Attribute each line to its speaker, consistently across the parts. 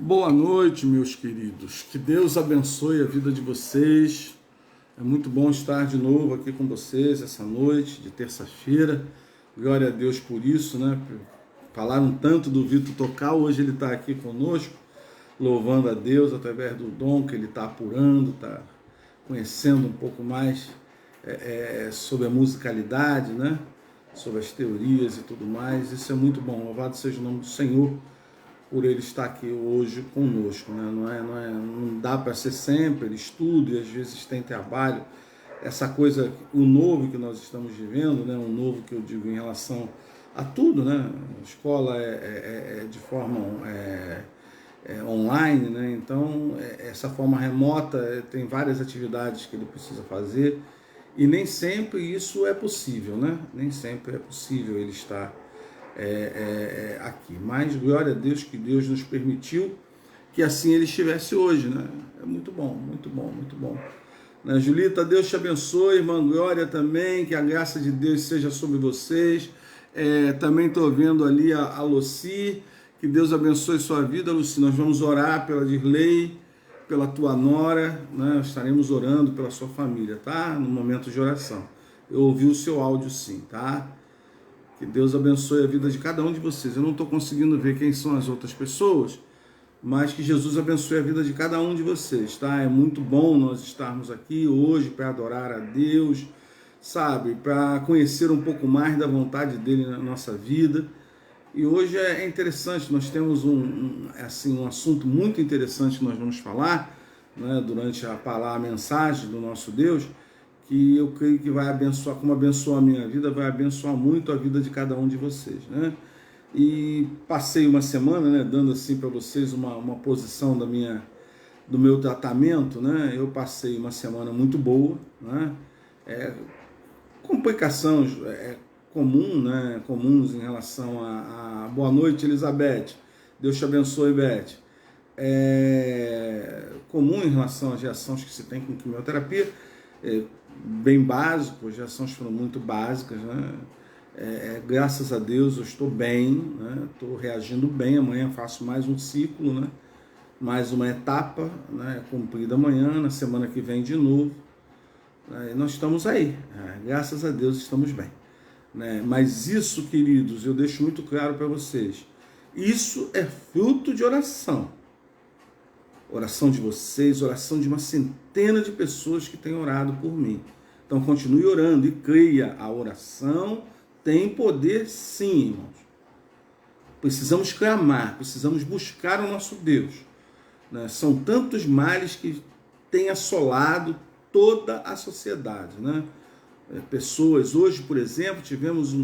Speaker 1: Boa noite, meus queridos. Que Deus abençoe a vida de vocês. É muito bom estar de novo aqui com vocês essa noite de terça-feira. Glória a Deus por isso, né? Falaram tanto do Vitor tocar, hoje ele está aqui conosco, louvando a Deus através do dom que ele está apurando, está conhecendo um pouco mais sobre a musicalidade, né? Sobre as teorias e tudo mais. Isso é muito bom. Louvado seja o nome do Senhor por ele estar aqui hoje conosco, né? Não dá para ser sempre, ele estuda e às vezes tem trabalho. Essa coisa, o novo que nós estamos vivendo, né? O novo que eu digo em relação a tudo, né? A escola é de forma online, né? Então, essa forma remota tem várias atividades que ele precisa fazer e nem sempre isso é possível, né? Nem sempre é possível ele estar aqui, mas glória a Deus que Deus nos permitiu que assim ele estivesse hoje, né? É muito bom, muito bom, muito bom. Né, Julita, Deus te abençoe, irmã Glória também, que a graça de Deus seja sobre vocês. Também estou vendo ali a Lucy, que Deus abençoe sua vida, Lucy. Nós vamos orar pela Dirley, pela tua nora, né? Estaremos orando pela sua família, tá? No momento de oração. Eu ouvi o seu áudio sim, tá? Que Deus abençoe a vida de cada um de vocês. Eu não estou conseguindo ver quem são as outras pessoas, mas que Jesus abençoe a vida de cada um de vocês, tá? É muito bom nós estarmos aqui hoje para adorar a Deus, sabe? Para conhecer um pouco mais da vontade dele na nossa vida. E hoje é interessante, nós temos um assunto muito interessante que nós vamos falar, né, durante a mensagem do nosso Deus, que eu creio que vai abençoar, como abençoou a minha vida, vai abençoar muito a vida de cada um de vocês, né? E passei uma semana, né, dando assim para vocês uma posição do meu tratamento, né? Eu passei uma semana muito boa, né? Complicações comuns em relação a boa noite, Elizabeth. Deus te abençoe, Beth. Comum em relação às reações que se tem com quimioterapia, bem básico, as reações foram muito básicas, né? Graças a Deus eu estou bem, né? Estou reagindo bem. Amanhã faço mais um ciclo, né? Mais uma etapa, né? Cumprida amanhã, na semana que vem de novo. Nós estamos aí, graças a Deus estamos bem, né? Mas isso, queridos, eu deixo muito claro para vocês, isso é fruto de oração. Oração de vocês, oração de uma centena de pessoas que têm orado por mim. Então continue orando e creia, a oração tem poder sim, irmãos. Precisamos clamar, precisamos buscar o nosso Deus, né? São tantos males que têm assolado toda a sociedade, né? Pessoas, hoje, por exemplo, tivemos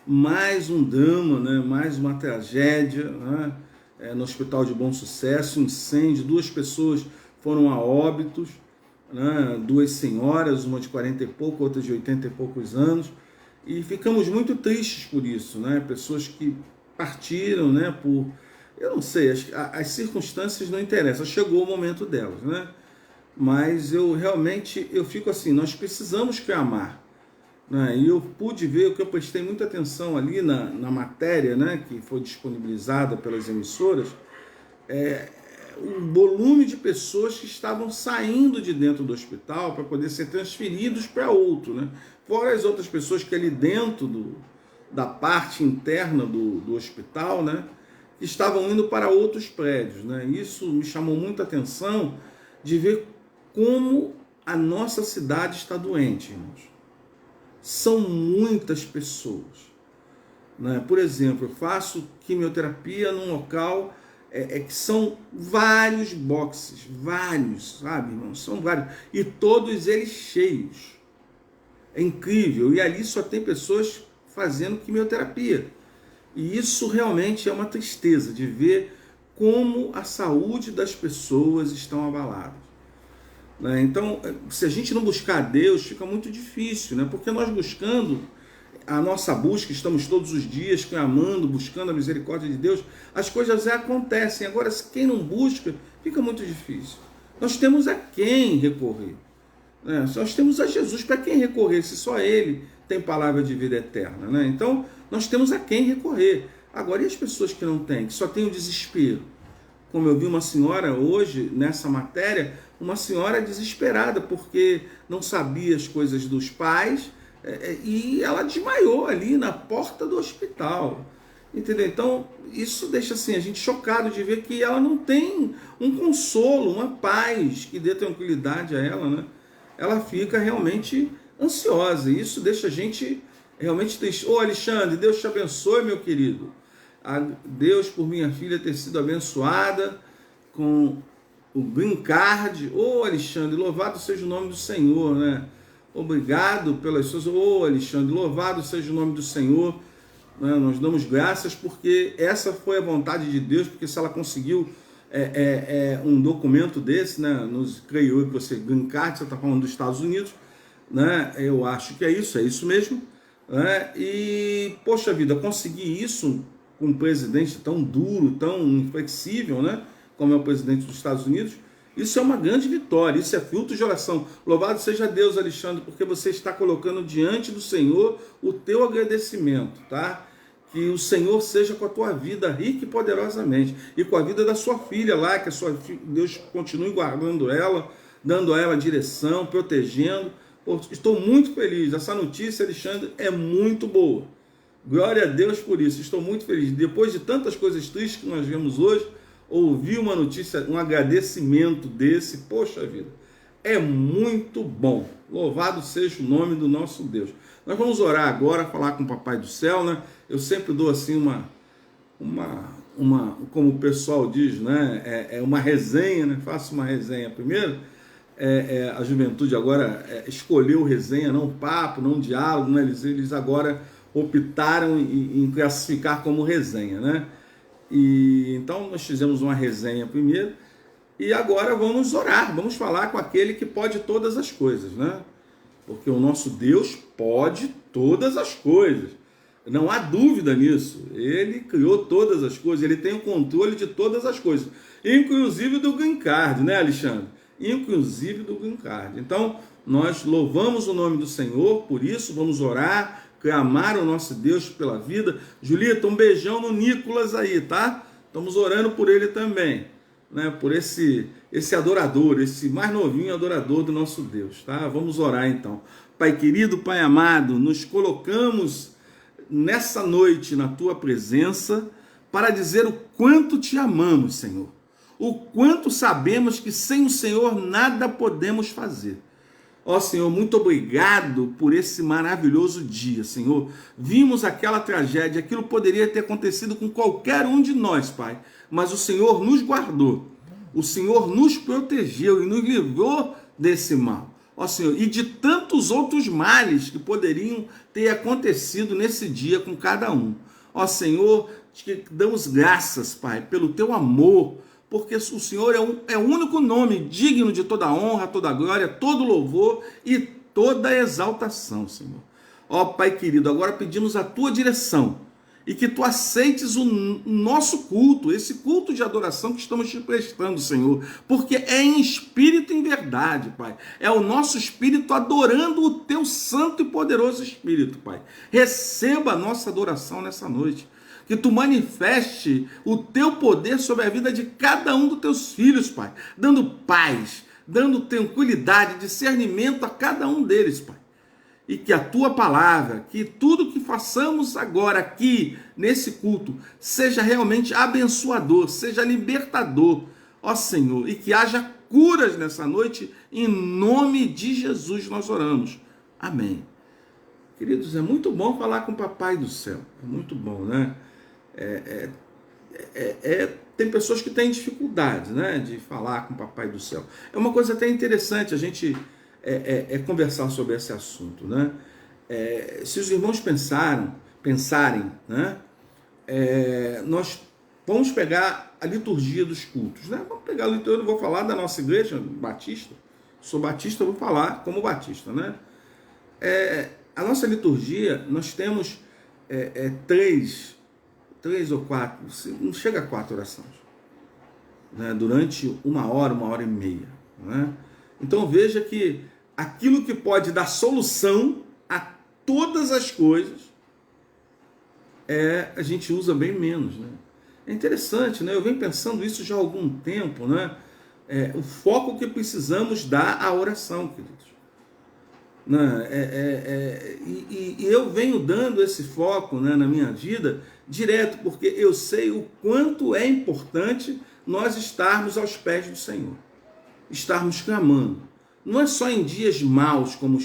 Speaker 1: mais um drama, né? Mais uma tragédia, né? No Hospital de Bom Sucesso, um incêndio, 2 pessoas foram a óbitos, né? 2 senhoras, uma de 40 e pouco, outra de 80 e poucos anos, e ficamos muito tristes por isso, né? Pessoas que partiram, né? Eu não sei, as circunstâncias não interessam, chegou o momento delas, né? Mas eu fico assim, nós precisamos clamar, né? E eu pude ver, o que eu prestei muita atenção ali na matéria, né, que foi disponibilizada pelas emissoras, o volume de pessoas que estavam saindo de dentro do hospital para poder ser transferidos para outro, né? Fora as outras pessoas que ali dentro da parte interna do hospital, né, que estavam indo para outros prédios, né? Isso me chamou muita atenção de ver como a nossa cidade está doente, irmãos. São muitas pessoas, né? Por exemplo, eu faço quimioterapia num local que são vários boxes, vários, sabe, irmão? São vários, e todos eles cheios. É incrível, e ali só tem pessoas fazendo quimioterapia. E isso realmente é uma tristeza de ver como a saúde das pessoas estão abaladas, né? Então, se a gente não buscar Deus, fica muito difícil, né? Porque nós buscando a nossa busca, estamos todos os dias clamando, buscando a misericórdia de Deus, as coisas acontecem. Agora, se quem não busca, fica muito difícil. Nós temos a quem recorrer, né? Nós temos a Jesus para quem recorrer, se só Ele tem palavra de vida eterna, né? Então, nós temos a quem recorrer. Agora, e as pessoas que não têm, que só têm o desespero? Como eu vi uma senhora hoje, nessa matéria, uma senhora desesperada, porque não sabia as coisas dos pais, e ela desmaiou ali na porta do hospital. Entendeu? Então, isso deixa assim, a gente chocado de ver que ela não tem um consolo, uma paz que dê tranquilidade a ela, né? Ela fica realmente ansiosa, e isso deixa a gente realmente triste. Ô Alexandre, Deus te abençoe, meu querido. A Deus por minha filha ter sido abençoada com o green card. Ô Alexandre, louvado seja o nome do Senhor, né? Obrigado pelas suas... Ô Alexandre, louvado seja o nome do Senhor, né? Nós damos graças porque essa foi a vontade de Deus, porque se ela conseguiu um documento desse, né? Creio eu que você, green card, você está falando dos Estados Unidos, né? Eu acho que é isso mesmo, né? E, poxa vida, conseguir isso com um presidente tão duro, tão inflexível, né? Como é o presidente dos Estados Unidos, isso é uma grande vitória, isso é fruto de oração. Louvado seja Deus, Alexandre, porque você está colocando diante do Senhor o teu agradecimento, tá? Que o Senhor seja com a tua vida rica e poderosamente, e com a vida da sua filha lá, que a sua filha, Deus continue guardando ela, dando a ela direção, protegendo. Pô, estou muito feliz, essa notícia, Alexandre, é muito boa. Glória a Deus por isso, estou muito feliz. Depois de tantas coisas tristes que nós vemos hoje, ouvir uma notícia, um agradecimento desse, poxa vida, é muito bom. Louvado seja o nome do nosso Deus. Nós vamos orar agora, falar com o Papai do Céu, né? Eu sempre dou assim como o pessoal diz, né? Uma resenha, né? Faço uma resenha primeiro. A juventude agora escolheu resenha, não papo, não diálogo, né? Eles agora optaram em classificar como resenha, né? E então nós fizemos uma resenha primeiro e agora vamos orar, vamos falar com aquele que pode todas as coisas, né? Porque o nosso Deus pode todas as coisas, não há dúvida nisso. Ele criou todas as coisas, ele tem o controle de todas as coisas, inclusive do green card, né, Alexandre? Inclusive do green card. Então nós louvamos o nome do Senhor por isso, vamos orar, clamar o nosso Deus pela vida. Julita, um beijão no Nicolas aí, tá? Estamos orando por ele também, né? Por esse adorador, esse mais novinho adorador do nosso Deus, tá? Vamos orar então. Pai querido, Pai amado, nos colocamos nessa noite na tua presença para dizer o quanto te amamos, Senhor. O quanto sabemos que sem o Senhor nada podemos fazer. Ó Senhor, muito obrigado por esse maravilhoso dia, Senhor. Vimos aquela tragédia, aquilo poderia ter acontecido com qualquer um de nós, Pai. Mas o Senhor nos guardou, o Senhor nos protegeu e nos livrou desse mal. Ó Senhor, e de tantos outros males que poderiam ter acontecido nesse dia com cada um. Ó Senhor, te damos graças, Pai, pelo teu amor, porque o Senhor é o único nome digno de toda honra, toda glória, todo louvor e toda exaltação, Senhor. Ó Pai querido, agora pedimos a tua direção e que tu aceites o nosso culto, esse culto de adoração que estamos te prestando, Senhor, porque é em espírito e em verdade, Pai. É o nosso espírito adorando o teu santo e poderoso Espírito, Pai. Receba a nossa adoração nessa noite. Que tu manifeste o teu poder sobre a vida de cada um dos teus filhos, Pai, dando paz, dando tranquilidade, discernimento a cada um deles, Pai. E que a tua palavra, que tudo que façamos agora aqui nesse culto, seja realmente abençoador, seja libertador, ó Senhor, e que haja curas nessa noite, em nome de Jesus nós oramos. Amém. Queridos, é muito bom falar com o Papai do Céu, é muito bom, né? É tem pessoas que têm dificuldade, né, de falar com o Papai do Céu. É uma coisa até interessante a gente conversar sobre esse assunto, né? Se os irmãos pensarem, né, nós vamos pegar a liturgia dos cultos, né? Vamos pegar a liturgia, eu vou falar da nossa igreja batista, sou batista, eu vou falar como batista, né? A nossa liturgia, nós temos três ou quatro, não chega a 4 orações, né? Durante 1 hora e meia, né? Então veja que aquilo que pode dar solução a todas as coisas, a gente usa bem menos, né? É interessante, né? Eu venho pensando isso já há algum tempo, né? O foco que precisamos dar à oração, queridos. Né? E eu venho dando esse foco, né, na minha vida direto, porque eu sei o quanto é importante nós estarmos aos pés do Senhor, estarmos clamando. Não é só em dias maus como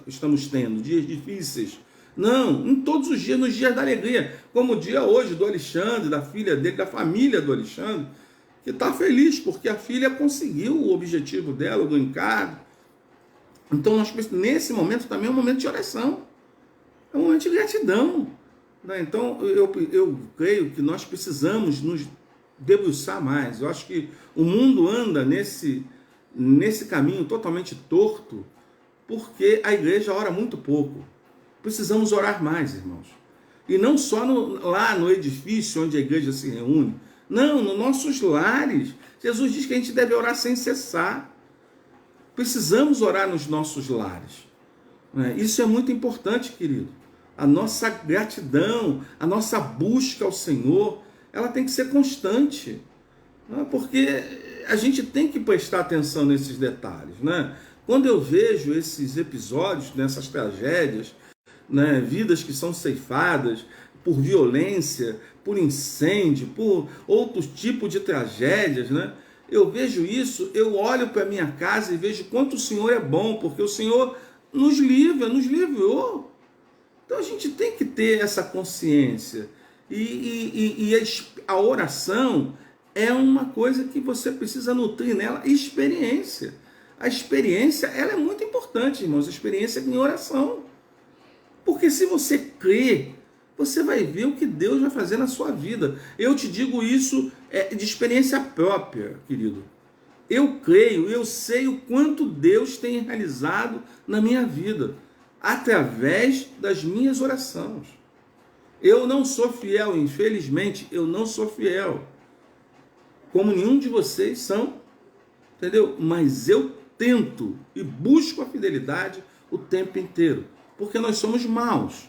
Speaker 1: estamos tendo, dias difíceis. Não, em todos os dias, nos dias da alegria, como o dia hoje do Alexandre, da filha dele, da família do Alexandre, que está feliz porque a filha conseguiu o objetivo dela, do encargo. Então, nesse momento também é um momento de oração, é um momento de gratidão, né? Então, eu creio que nós precisamos nos debruçar mais. Eu acho que o mundo anda nesse caminho totalmente torto, porque a igreja ora muito pouco. Precisamos orar mais, irmãos. E não só lá no edifício onde a igreja se reúne. Não, nos nossos lares. Jesus diz que a gente deve orar sem cessar. Precisamos orar nos nossos lares. Isso é muito importante, querido. A nossa gratidão, a nossa busca ao Senhor, ela tem que ser constante. Porque a gente tem que prestar atenção nesses detalhes, né? Quando eu vejo esses episódios, nessas tragédias, né, vidas que são ceifadas por violência, por incêndio, por outro tipo de tragédias, né? Eu vejo isso, eu olho para minha casa e vejo quanto o Senhor é bom, porque o Senhor nos livrou. Então a gente tem que ter essa consciência. E a oração é uma coisa que você precisa nutrir nela, experiência. A experiência, ela é muito importante, irmãos, a experiência em oração. Porque se você crê, você vai ver o que Deus vai fazer na sua vida. Eu te digo isso de experiência própria, querido. Eu creio, eu sei o quanto Deus tem realizado na minha vida, através das minhas orações. Eu não sou fiel, infelizmente, eu não sou fiel, como nenhum de vocês são, entendeu? Mas eu tento e busco a fidelidade o tempo inteiro, porque nós somos maus.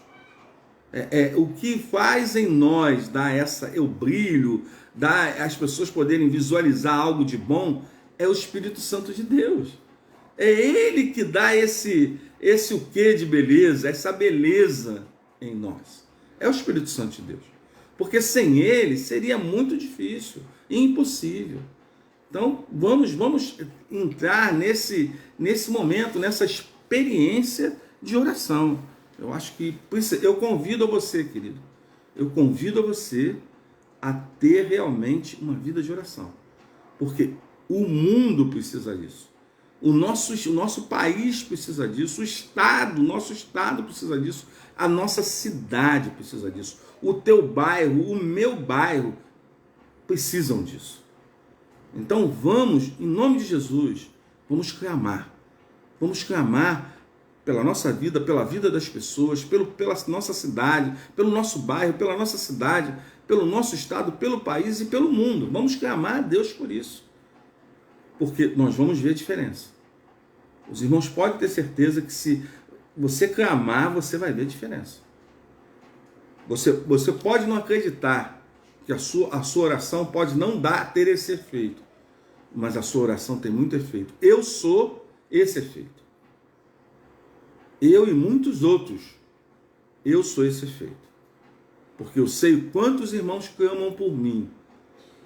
Speaker 1: O que faz em nós dar o brilho, dar as pessoas poderem visualizar algo de bom, é o Espírito Santo de Deus. É Ele que dá esse o quê de beleza, essa beleza em nós. É o Espírito Santo de Deus. Porque sem Ele seria muito difícil, impossível. Então vamos entrar nesse momento, nessa experiência de oração. Eu acho que eu convido a você, querido, eu convido a você a ter realmente uma vida de oração, porque o mundo precisa disso, o nosso país precisa disso, nosso estado precisa disso, a nossa cidade precisa disso, o teu bairro, o meu bairro precisam disso. Então vamos, em nome de Jesus, vamos clamar pela nossa vida, pela vida das pessoas, pela nossa cidade, pelo nosso bairro, pela nossa cidade, pelo nosso estado, pelo país e pelo mundo. Vamos clamar a Deus por isso, porque nós vamos ver a diferença. Os irmãos podem ter certeza que se você clamar, você vai ver a diferença. Você pode não acreditar que a sua oração pode não ter esse efeito, mas a sua oração tem muito efeito. Eu sou esse efeito. Eu e muitos outros, eu sou esse efeito. Porque eu sei quantos irmãos clamam por mim.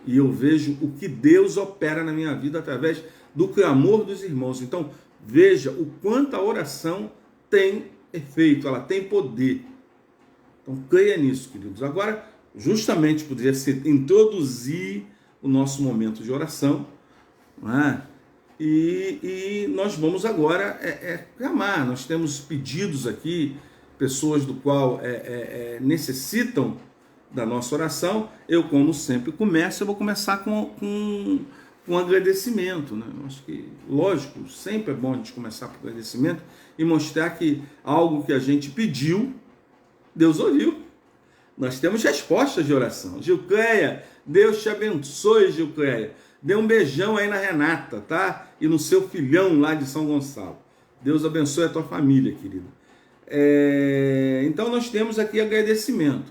Speaker 1: E eu vejo o que Deus opera na minha vida através do clamor dos irmãos. Então, veja o quanto a oração tem efeito, ela tem poder. Então, creia nisso, queridos. Agora, justamente poderia ser introduzir o nosso momento de oração, não é? E nós vamos agora clamar. Nós temos pedidos aqui, pessoas do qual necessitam da nossa oração. Eu, como sempre começo, eu vou começar com um agradecimento, né? Eu acho que, lógico, sempre é bom a gente começar com agradecimento e mostrar que algo que a gente pediu, Deus ouviu. Nós temos respostas de oração. Gilcleia, Deus te abençoe, Gilcleia. Dê um beijão aí na Renata, tá? E no seu filhão lá de São Gonçalo. Deus abençoe a tua família, querida. Então nós temos aqui agradecimento.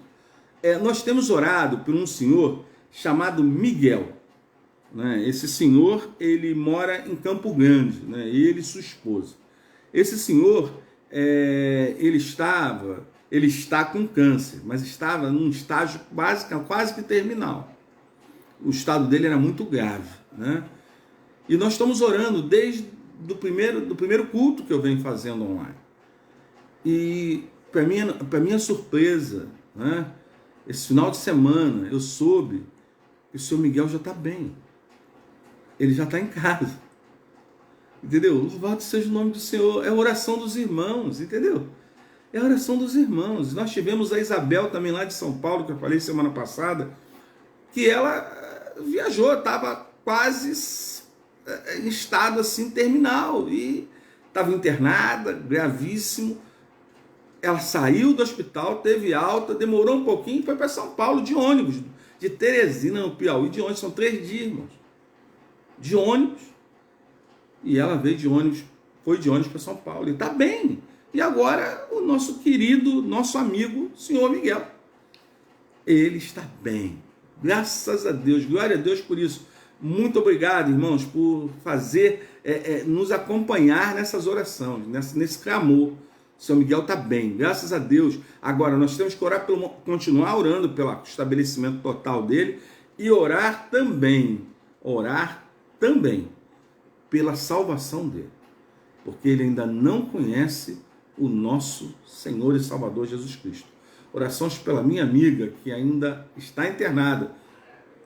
Speaker 1: Nós temos orado por um senhor chamado Miguel. Né? Esse senhor, ele mora em Campo Grande, né? Ele e sua esposa. Esse senhor, ele está com câncer, mas estava num estágio quase que terminal. O estado dele era muito grave, né? E nós estamos orando desde do primeiro culto que eu venho fazendo online. E para minha surpresa, né? Esse final de semana eu soube que o senhor Miguel já está bem. Ele já está em casa. Entendeu? Louvado seja o nome do Senhor. É a oração dos irmãos, entendeu? É a oração dos irmãos. Nós tivemos a Isabel também lá de São Paulo, que eu falei semana passada, que ela viajou, estava quase em estado assim terminal e estava internada, gravíssimo. Ela saiu do hospital, teve alta, demorou um pouquinho e foi para São Paulo de ônibus, de Teresina, no Piauí, de ônibus. São 3 dias, irmãos. De ônibus. E ela veio de ônibus, foi de ônibus para São Paulo. E está bem. E agora o nosso querido, nosso amigo, senhor Miguel. Ele está bem. Graças a Deus. Glória a Deus por isso. Muito obrigado, irmãos, por nos acompanhar nessas orações, nesse clamor. O senhor Miguel está bem, graças a Deus. Agora, nós temos que continuar orando pelo estabelecimento total dele e orar também pela salvação dele, porque ele ainda não conhece o nosso Senhor e Salvador Jesus Cristo. Orações pela minha amiga que ainda está internada.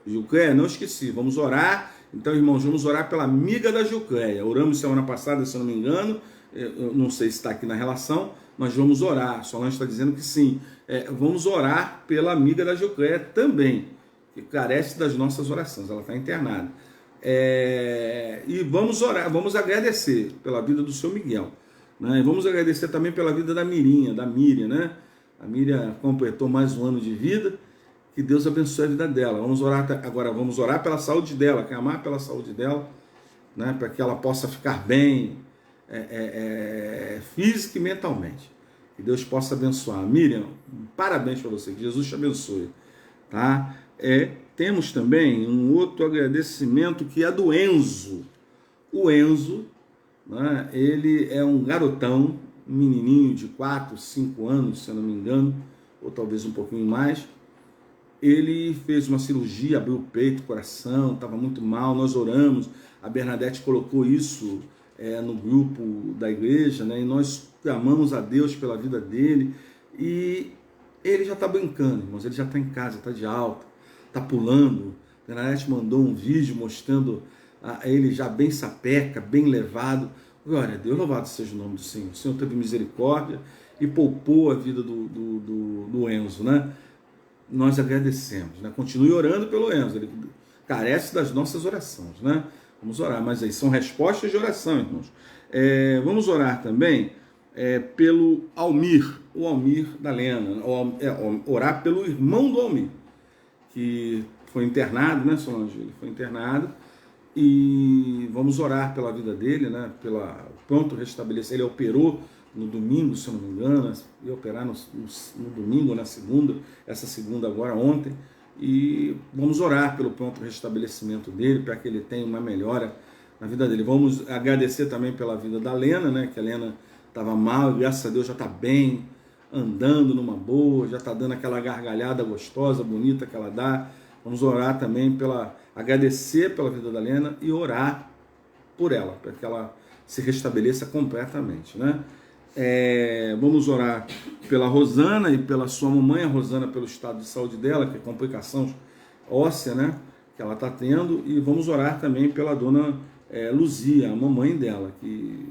Speaker 1: Gilcleia, não esqueci, vamos orar. Então, irmãos, vamos orar pela amiga da Gilcleia. Oramos semana passada, se eu não me engano. Eu não sei se está aqui na relação, mas vamos orar. Solange está dizendo que sim. Vamos orar pela amiga da Gilcleia também, que carece das nossas orações. Ela está internada. E vamos orar, vamos agradecer pela vida do seu Miguel, né? E vamos agradecer também pela vida da Miriam, né? A Miriam completou mais um ano de vida. Que Deus abençoe a vida dela. Vamos orar agora, vamos orar pela saúde dela, clamar pela saúde dela, né? Para que ela possa ficar bem, física e mentalmente. Que Deus possa abençoar. Miriam, parabéns para você, que Jesus te abençoe, tá? Temos também um outro agradecimento que é do Enzo. O Enzo, né, ele é um garotão, um menininho de 4, 5 anos, se eu não me engano, ou talvez um pouquinho mais. Ele fez uma cirurgia, abriu o peito, o coração, estava muito mal, nós oramos. A Bernadette colocou isso no grupo da igreja, né, e nós clamamos a Deus pela vida dele. E ele já está brincando, irmãos, ele já está em casa, está de alta. Está pulando. A Bernadette mandou um vídeo mostrando ele já bem sapeca, bem levado. Glória a Deus, louvado seja o nome do Senhor. O Senhor teve misericórdia e poupou a vida do Enzo, né? Nós agradecemos, né? Continue orando pelo Enzo, ele carece das nossas orações, né? Vamos orar, mas aí são respostas de oração, irmãos. Vamos orar também pelo Almir, o Almir da Lena, orar pelo irmão do Almir, que foi internado, né, Solange? Ele foi internado e vamos orar pela vida dele, né, pela pronto restabelecer. Ele operou no domingo, se eu não me engano, ia operar no domingo, na segunda, essa segunda agora, ontem, e vamos orar pelo pronto restabelecimento dele, para que ele tenha uma melhora na vida dele. Vamos agradecer também pela vida da Lena, né, que a Lena estava mal, e graças a Deus já está bem, andando numa boa, já está dando aquela gargalhada gostosa, bonita que ela dá. Vamos orar também agradecer pela vida da Lena e orar por ela, para que ela se restabeleça completamente, né? Vamos orar pela Rosana e pela sua mamãe, a Rosana pelo estado de saúde dela, que é complicação óssea, né? que ela está tendo, e vamos orar também pela dona Luzia, a mamãe dela, que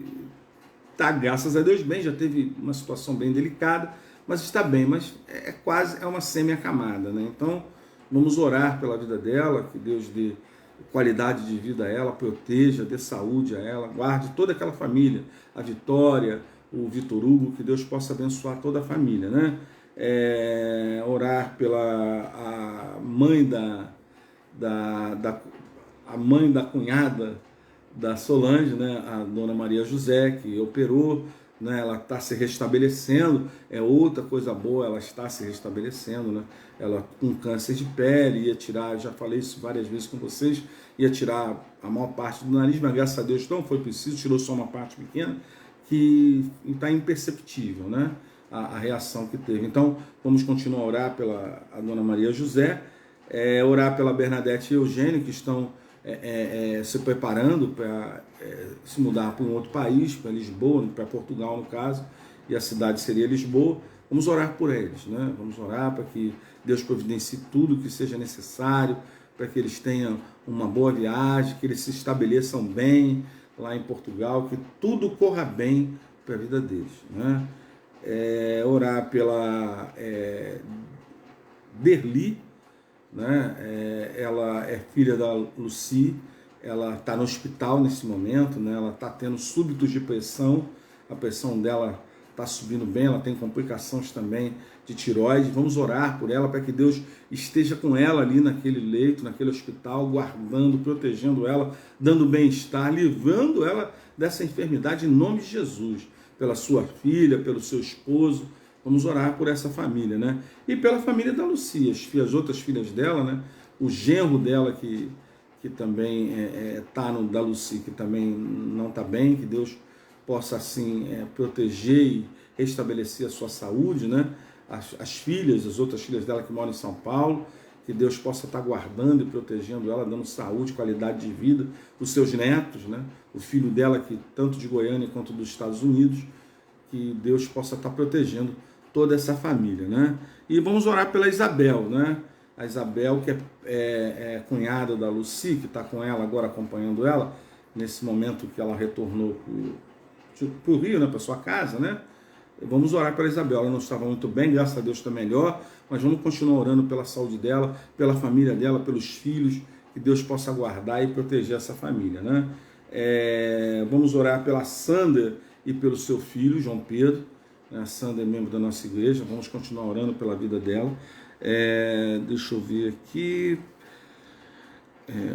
Speaker 1: está, graças a Deus, bem, já teve uma situação bem delicada, mas está bem, mas é uma semi-acamada, né? Então, vamos orar pela vida dela, que Deus dê qualidade de vida a ela, proteja, dê saúde a ela, guarde toda aquela família, a Vitória, o Vitor Hugo, que Deus possa abençoar toda a família, né? Orar pela a mãe a mãe da cunhada da Solange, né? A dona Maria José, que operou, né? Ela está se restabelecendo, é outra coisa boa, ela está se restabelecendo, né? Ela com câncer de pele, ia tirar, já falei isso várias vezes com vocês, ia tirar a maior parte do nariz, mas graças a Deus não foi preciso, tirou só uma parte pequena, que está imperceptível, né? A reação que teve. Então, vamos continuar a orar pela a dona Maria José, orar pela Bernadette e Eugênio, que estão se preparando para se mudar para um outro país, para Lisboa, para Portugal no caso, e a cidade seria Lisboa. Vamos orar por eles, né? Vamos orar para que Deus providencie tudo que seja necessário, para que eles tenham uma boa viagem, que eles se estabeleçam bem lá em Portugal, que tudo corra bem para a vida deles, né? Orar pela Derli, né? Ela é filha da Lucy, ela está no hospital nesse momento, né? Ela está tendo súbitos de pressão, a pressão dela está subindo bem, ela tem complicações também de tireoide. Vamos orar por ela para que Deus esteja com ela ali naquele leito, naquele hospital, guardando, protegendo ela, dando bem-estar, livrando ela dessa enfermidade em nome de Jesus, pela sua filha, pelo seu esposo. Vamos orar por essa família, né? E pela família da Lucia, as outras filhas dela, né? O genro dela que também está no da Lucia, que também não está bem, que Deus possa assim proteger e restabelecer a sua saúde, né? As filhas, as outras filhas dela que moram em São Paulo, que Deus possa estar guardando e protegendo ela, dando saúde, qualidade de vida, os seus netos, né? O filho dela, que tanto de Goiânia quanto dos Estados Unidos, que Deus possa estar protegendo toda essa família, né? E vamos orar pela Isabel, né? A Isabel, que é cunhada da Lucy, que está com ela agora, acompanhando ela, nesse momento que ela retornou para o Rio, né? Para sua casa, né? Vamos orar pela Isabel. Ela não estava muito bem, graças a Deus está melhor, mas vamos continuar orando pela saúde dela, pela família dela, pelos filhos, que Deus possa guardar e proteger essa família, né? Vamos orar pela Sandra e pelo seu filho, João Pedro. A Sandra é membro da nossa igreja, vamos continuar orando pela vida dela. Deixa eu ver aqui.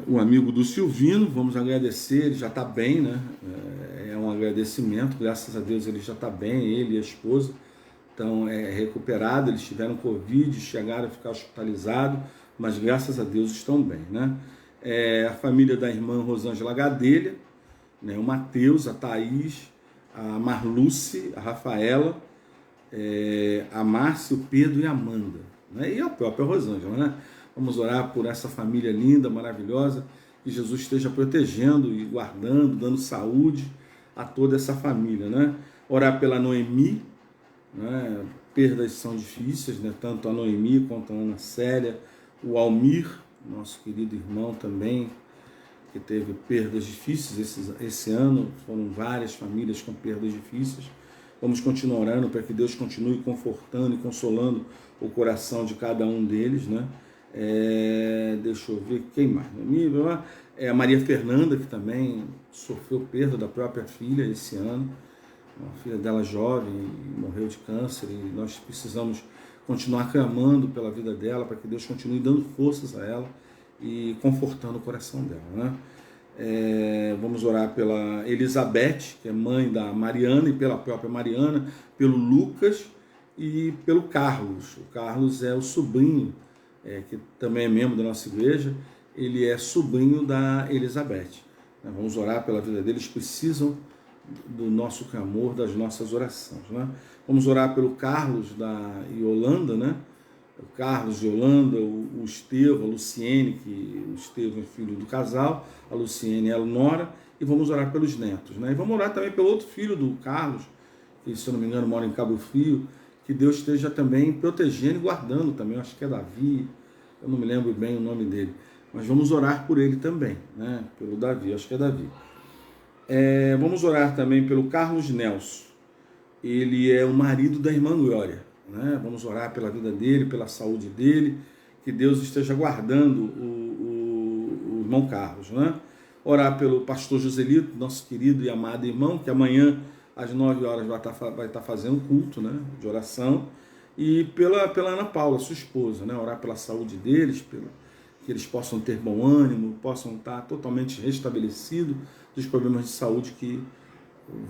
Speaker 1: O amigo do Silvino, vamos agradecer, ele já está bem, né? É um agradecimento, graças a Deus ele já está bem, ele e a esposa estão recuperados, eles tiveram Covid, chegaram a ficar hospitalizados, mas graças a Deus estão bem, né? A família da irmã Rosângela Gadelha, né? O Mateus, a Thaís, a Marluce, a Rafaela, a Márcia, o Pedro e a Amanda, né? E a própria Rosângela, né? Vamos orar por essa família linda, maravilhosa, que Jesus esteja protegendo e guardando, dando saúde a toda essa família, né? Orar pela Noemi, né? Perdas são difíceis, né? Tanto a Noemi quanto a Ana Célia, o Almir, nosso querido irmão também, que teve perdas difíceis esse ano, foram várias famílias com perdas difíceis. Vamos continuar orando para que Deus continue confortando e consolando o coração de cada um deles, né? Deixa eu ver quem mais. A Maria Fernanda, que também sofreu perda da própria filha esse ano, uma filha dela jovem, morreu de câncer, e nós precisamos continuar clamando pela vida dela, para que Deus continue dando forças a ela e confortando o coração dela, né? Vamos orar pela Elizabeth, que é mãe da Mariana, e pela própria Mariana, pelo Lucas e pelo Carlos. O Carlos é o sobrinho, que também é membro da nossa igreja, ele é sobrinho da Elizabeth. Vamos orar pela vida deles, precisam do nosso clamor, das nossas orações, né? Vamos orar pelo Carlos da Yolanda, né? O Carlos de Yolanda, o Estevão, a Luciene, que o Estevão é filho do casal, a Luciene é a Nora, e vamos orar pelos netos, né? E vamos orar também pelo outro filho do Carlos, que, se eu não me engano, mora em Cabo Frio, que Deus esteja também protegendo e guardando também, eu acho que é Davi, eu não me lembro bem o nome dele, mas vamos orar por ele também, né? Pelo Davi, acho que é Davi. Vamos orar também pelo Carlos Nelson. Ele é o marido da irmã Glória, né? Vamos orar pela vida dele, pela saúde dele, que Deus esteja guardando o irmão Carlos, né? Orar pelo pastor Joselito, nosso querido e amado irmão, que amanhã às 9 horas vai estar fazendo culto, né, de oração. E pela Ana Paula, sua esposa, né? Orar pela saúde deles, que eles possam ter bom ânimo, possam estar totalmente restabelecidos dos problemas de saúde que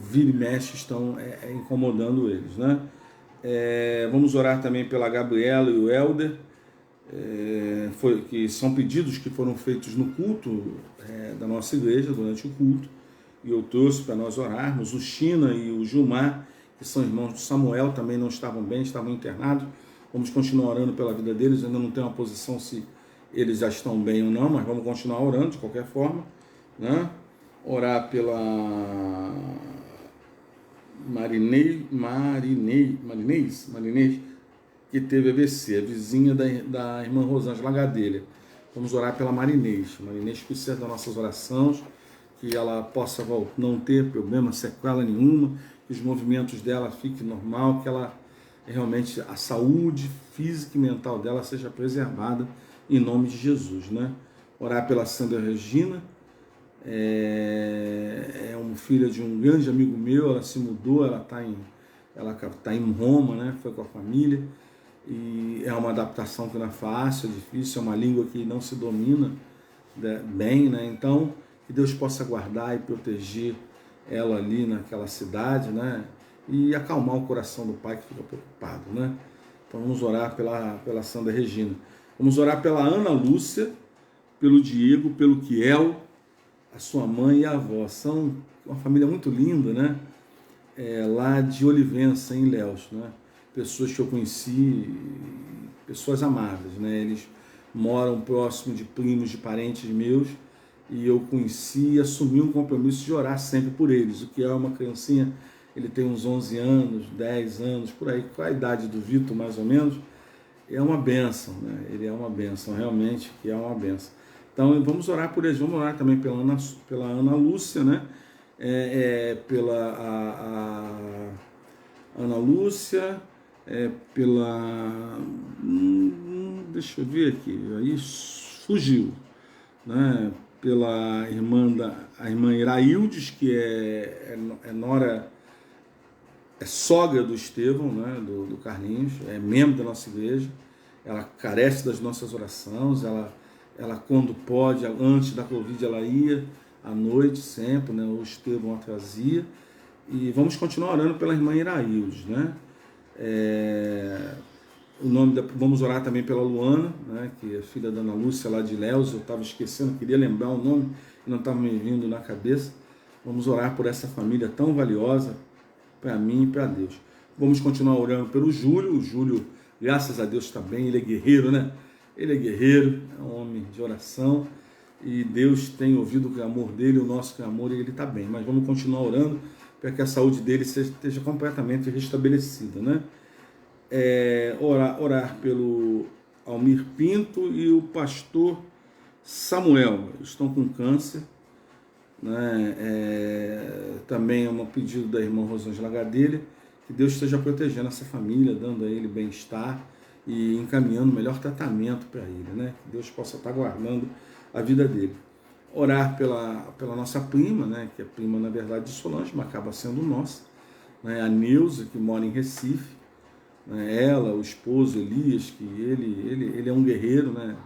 Speaker 1: vira e mexe estão incomodando eles, né? Vamos orar também pela Gabriela e o Helder, que são pedidos que foram feitos no culto da nossa igreja, durante o culto, e eu trouxe para nós orarmos. O China e o Gilmar, que são irmãos do Samuel, também não estavam bem, estavam internados. Vamos continuar orando pela vida deles. Eu ainda não tenho uma posição se eles já estão bem ou não, mas vamos continuar orando de qualquer forma, né? Orar pela Marinês, que teve AVC, a vizinha da irmã Rosângela Gadelha. Vamos orar pela Marinês que precisa das nossas orações, que ela possa não ter problema, sequela nenhuma, que os movimentos dela fiquem normal, que ela realmente, a saúde física e mental dela seja preservada em nome de Jesus, né? Orar pela Sandra Regina, uma filha de um grande amigo meu, ela se mudou, ela tá em Roma, né? Foi com a família, e é uma adaptação que não é fácil, é difícil, é uma língua que não se domina bem, né? Então, que Deus possa guardar e proteger ela ali naquela cidade, né? E acalmar o coração do pai que fica preocupado, né? Então vamos orar pela Sandra Regina. Vamos orar pela Ana Lúcia, pelo Diego, pelo Kiel, a sua mãe e a avó. São uma família muito linda, né? Lá de Olivença, em Ilhéus, né? Pessoas que eu conheci, pessoas amáveis, né? Eles moram próximo de primos, de parentes meus, e eu conheci e assumi um compromisso de orar sempre por eles. O que é uma criancinha, ele tem uns 11 anos, 10 anos, por aí, com a idade do Vitor, mais ou menos, é uma bênção, né? Ele é uma bênção, realmente, que é uma bênção. Então, vamos orar por eles, vamos orar também pela Ana Lúcia, né? Pela Ana Lúcia, deixa eu ver aqui, aí fugiu, né? Pela a irmã Iraildes, que é nora, sogra do Estevão, né? do Carlinhos, é membro da nossa igreja. Ela carece das nossas orações, ela quando pode, antes da Covid, ela ia à noite sempre, né? O Estevão a trazia. E vamos continuar orando pela irmã Iraildes, né? Vamos orar também pela Luana, né, que é filha da Ana Lúcia lá de Ilhéus. Eu estava esquecendo, queria lembrar o nome e não estava me vindo na cabeça. Vamos orar por essa família tão valiosa para mim e para Deus. Vamos continuar orando pelo Júlio. O Júlio, graças a Deus, está bem. Ele é guerreiro, né? Ele é guerreiro, é um homem de oração, e Deus tem ouvido o clamor dele, o nosso clamor, e ele está bem. Mas vamos continuar orando para que a saúde dele esteja completamente restabelecida, né? Orar pelo Almir Pinto e o pastor Samuel. Eles estão com câncer, né? Também é um pedido da irmã Rosângela Gadelha, que Deus esteja protegendo essa família, dando a ele bem-estar e encaminhando o melhor tratamento para ele, né? Que Deus possa estar guardando a vida dele. Orar pela nossa prima, né? Que é prima, na verdade, de Solange, mas acaba sendo nossa, né? A Neuza, que mora em Recife, né? Ela, o esposo Elias, que ele é um guerreiro, né?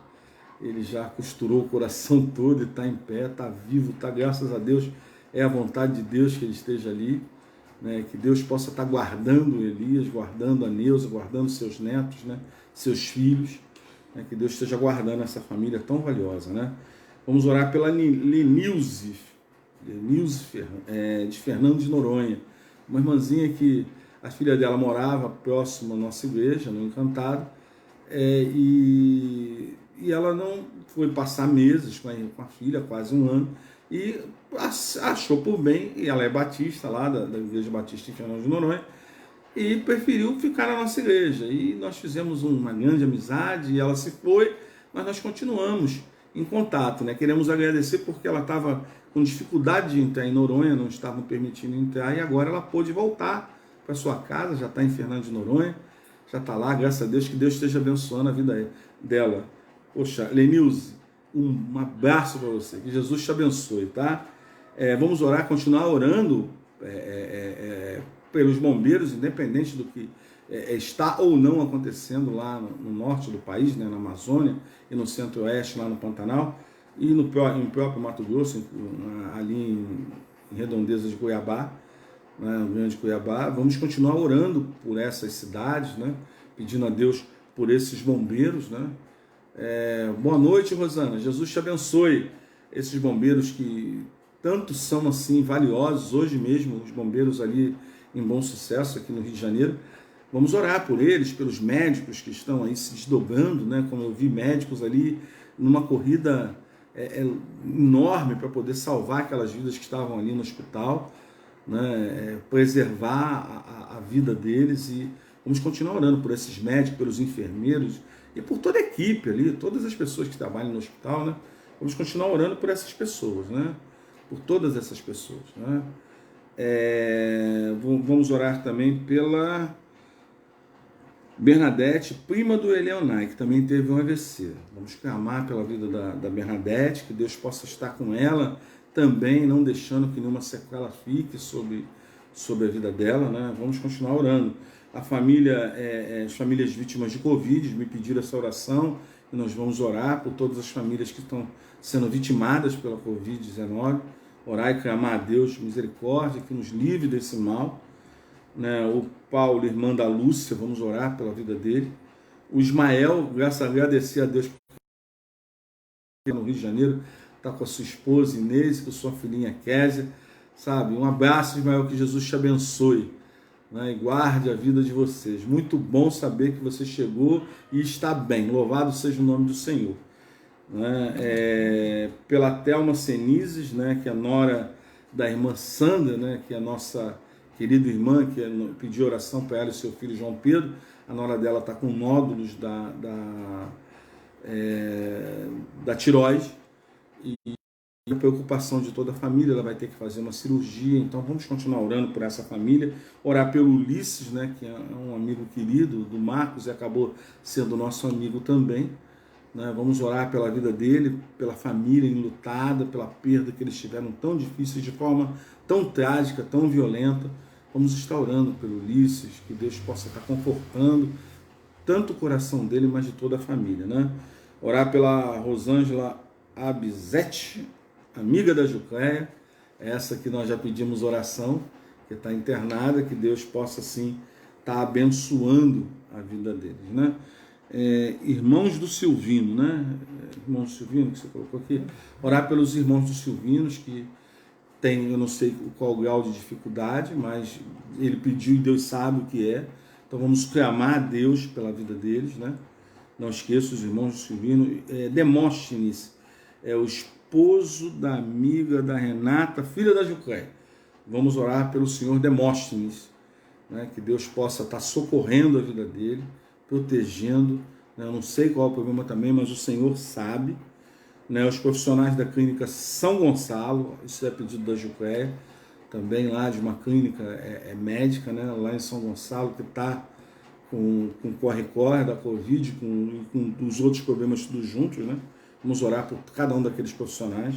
Speaker 1: Ele já costurou o coração todo e está em pé, está vivo, está, graças a Deus, é a vontade de Deus que ele esteja ali, né? Que Deus possa estar guardando Elias, guardando a Neuza, guardando seus netos, né? Seus filhos, né? Que Deus esteja guardando essa família tão valiosa, né? Vamos orar pela Lenilze de Fernando de Noronha, uma irmãzinha que a filha dela morava próximo à nossa igreja, no Encantado, e ela não foi passar meses com a filha, quase um ano, e achou por bem, e ela é batista lá, da Igreja Batista em Fernando de Noronha, e preferiu ficar na nossa igreja. E nós fizemos uma grande amizade, e ela se foi, mas nós continuamos em contato, né? Queremos agradecer porque ela estava com dificuldade de entrar em Noronha, não estavam permitindo entrar, e agora ela pôde voltar para sua casa, já está em Fernando de Noronha, já está lá, graças a Deus, que Deus esteja abençoando a vida dela. Poxa, Lenilze, um abraço para você, que Jesus te abençoe, tá? Vamos orar, continuar orando pelos bombeiros, independente do que está ou não acontecendo lá no norte do país, né, na Amazônia e no centro-oeste, lá no Pantanal, e no próprio Mato Grosso, ali em redondezas de Cuiabá, né, no Grande Cuiabá. Vamos continuar orando por essas cidades, né, pedindo a Deus por esses bombeiros, né. Boa noite, Rosana. Jesus te abençoe. Esses bombeiros que tanto são assim valiosos, hoje mesmo, os bombeiros ali em Bom Sucesso, aqui no Rio de Janeiro. Vamos orar por eles, pelos médicos que estão aí se desdobrando, né? Como eu vi médicos ali numa corrida enorme para poder salvar aquelas vidas que estavam ali no hospital, né? Preservar a vida deles, e vamos continuar orando por esses médicos, pelos enfermeiros e por toda a equipe ali, todas as pessoas que trabalham no hospital, né? Vamos continuar orando por essas pessoas, né? Por todas essas pessoas, né? Vamos orar também pela Bernadette, prima do Eleonai, que também teve um AVC. Vamos clamar pela vida da Bernadette, que Deus possa estar com ela também, não deixando que nenhuma sequela fique sobre a vida dela, né? Vamos continuar orando. A família, as famílias vítimas de Covid me pediram essa oração, e nós vamos orar por todas as famílias que estão sendo vitimadas pela Covid-19. Orar e clamar a Deus misericórdia, que nos livre desse mal. Né? O Paulo, irmã da Lúcia, vamos orar pela vida dele. O Ismael, agradecer a Deus no Rio de Janeiro, está com a sua esposa Inês, com a sua filhinha Késia, sabe? Um abraço, Ismael, que Jesus te abençoe, né? E guarde a vida de vocês. Muito bom saber que você chegou e está bem. Louvado seja o nome do Senhor. Né? Pela Thelma Senizes, né? Que é a nora da irmã Sandra, né? Que é a nossa querida irmã, que pediu oração para ela e seu filho João Pedro. A nora dela está com nódulos da tireoide, e a preocupação de toda a família, ela vai ter que fazer uma cirurgia. Então vamos continuar orando por essa família, orar pelo Ulisses, né, que é um amigo querido do Marcos e acabou sendo nosso amigo também, né? Vamos orar pela vida dele, pela família enlutada, pela perda que eles tiveram tão difícil, de forma tão trágica, tão violenta. Vamos estar orando pelo Ulisses, que Deus possa estar confortando tanto o coração dele, mas de toda a família, né? Orar pela Rosângela Abizete, amiga da Jucleia, essa que nós já pedimos oração, que está internada, que Deus possa, assim, estar abençoando a vida deles, né? Irmãos do Silvino, né? Irmãos do Silvino, que você colocou aqui. Orar pelos irmãos dos Silvinos, que tem, eu não sei qual o grau de dificuldade, mas ele pediu e Deus sabe o que é. Então vamos clamar a Deus pela vida deles, né? Não esqueça os irmãos do Silvino. Demóstenes é o esposo da amiga da Renata, filha da Jucleia. Vamos orar pelo senhor Demóstenes, né? Que Deus possa estar socorrendo a vida dele, protegendo, né? Eu não sei qual é o problema também, mas o Senhor sabe, né? Os profissionais da clínica São Gonçalo, isso é pedido da Jucleia, também lá de uma clínica médica, né? Lá em São Gonçalo, que está com corre-corre da Covid, com os outros problemas tudo juntos, né? Vamos orar por cada um daqueles profissionais,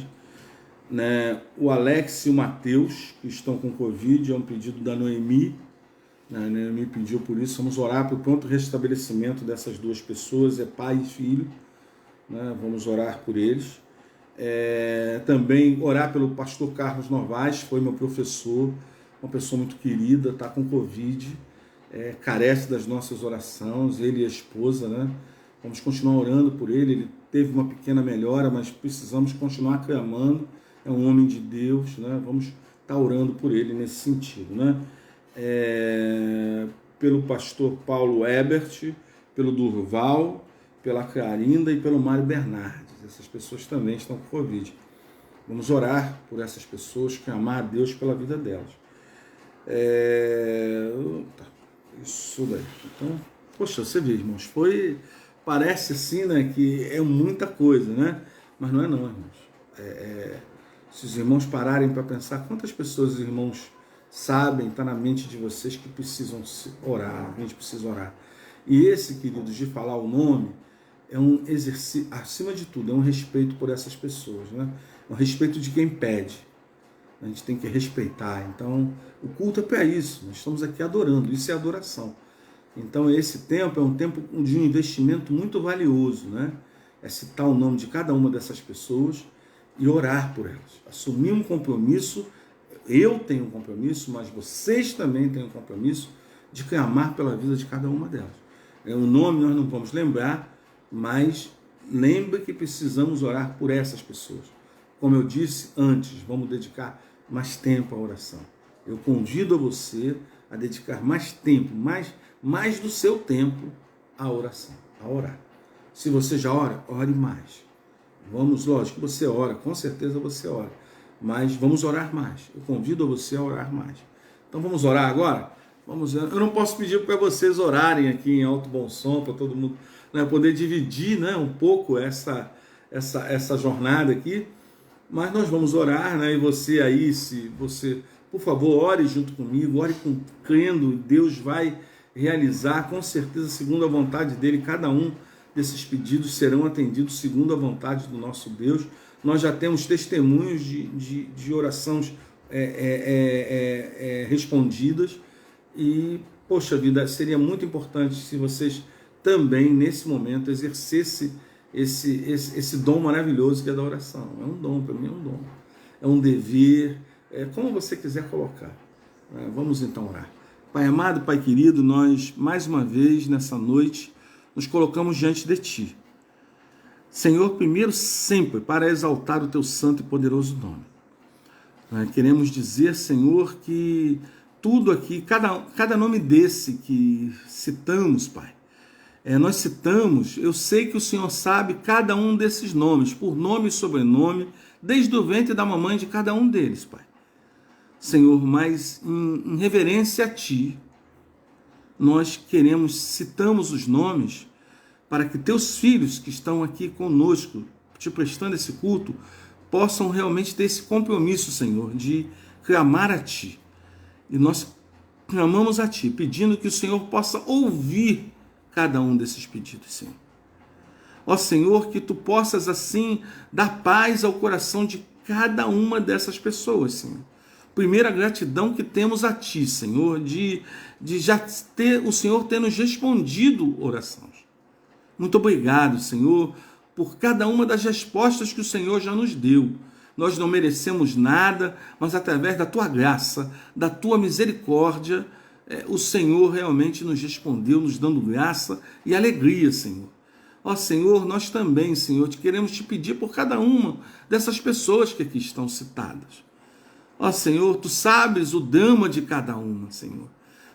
Speaker 1: né? O Alex e o Matheus, que estão com Covid, é um pedido da Noemi, né? A Noemi pediu por isso. Vamos orar pelo pronto restabelecimento dessas duas pessoas, pai e filho, né? Vamos orar por eles. Também orar pelo pastor Carlos Novaes, foi meu professor, uma pessoa muito querida, está com Covid, carece das nossas orações, ele e a esposa, né? Vamos continuar orando por ele. Ele teve uma pequena melhora, mas precisamos continuar clamando. É um homem de Deus, né? Vamos estar orando por ele nesse sentido, né? Pelo pastor Paulo Ebert, pelo Durval, pela Clarinda e pelo Mário Bernardes. Essas pessoas também estão com Covid. Vamos orar por essas pessoas, clamar a Deus pela vida delas. Isso daí. Então, poxa, você vê, irmãos, parece assim, né, que é muita coisa, né? Mas não é não, irmãos. Se os irmãos pararem para pensar, quantas pessoas os irmãos sabem, está na mente de vocês que precisam orar, a gente precisa orar. E esse, queridos, de falar o nome, é um exercício, acima de tudo, é um respeito por essas pessoas, né? É um respeito de quem pede. A gente tem que respeitar. Então, o culto é para isso. Nós estamos aqui adorando. Isso é adoração. Então, esse tempo é um tempo de um investimento muito valioso, né? É citar o nome de cada uma dessas pessoas e orar por elas. Assumir um compromisso. Eu tenho um compromisso, mas vocês também têm um compromisso de clamar pela vida de cada uma delas. O nome nós não vamos lembrar, mas lembre que precisamos orar por essas pessoas. Como eu disse antes, vamos dedicar mais tempo à oração. Eu convido a você a dedicar mais tempo, mais do seu tempo à oração, a orar. Se você já ora, ore mais. Vamos, lógico que você ora, com certeza você ora, mas vamos orar mais. Eu convido a você a orar mais. Então vamos orar agora? Eu não posso pedir para vocês orarem aqui em alto bom som, para todo mundo, né, poder dividir, né, um pouco essa jornada aqui, mas nós vamos orar, né, e você aí, se você, por favor, ore junto comigo, ore crendo, Deus vai realizar, com certeza, segundo a vontade dele, cada um desses pedidos serão atendidos segundo a vontade do nosso Deus. Nós já temos testemunhos de orações respondidas. E, poxa vida, seria muito importante se vocês também, nesse momento, exercessem esse dom maravilhoso que é da oração. É um dom, para mim é um dom. É um dever, como você quiser colocar. Vamos então orar. Pai amado, Pai querido, nós, mais uma vez, nessa noite, nos colocamos diante de Ti. Senhor, primeiro sempre, para exaltar o Teu santo e poderoso nome. Queremos dizer, Senhor, que tudo aqui, cada nome desse que citamos, Pai, nós citamos, eu sei que o Senhor sabe cada um desses nomes, por nome e sobrenome, desde o ventre da mamãe de cada um deles, Pai. Senhor, mas em reverência a Ti, nós citamos os nomes para que Teus filhos que estão aqui conosco, Te prestando esse culto, possam realmente ter esse compromisso, Senhor, de clamar a Ti. E nós clamamos a Ti, pedindo que o Senhor possa ouvir cada um desses pedidos, Senhor. Ó Senhor, que Tu possas assim dar paz ao coração de cada uma dessas pessoas, Senhor. Primeira gratidão que temos a Ti, Senhor, de já ter o Senhor ter nos respondido orações. Muito obrigado, Senhor, por cada uma das respostas que o Senhor já nos deu. Nós não merecemos nada, mas através da Tua graça, da Tua misericórdia, o Senhor realmente nos respondeu, nos dando graça e alegria, Senhor. Ó Senhor, nós também, Senhor, queremos Te pedir por cada uma dessas pessoas que aqui estão citadas. Ó Senhor, Tu sabes o drama de cada uma, Senhor.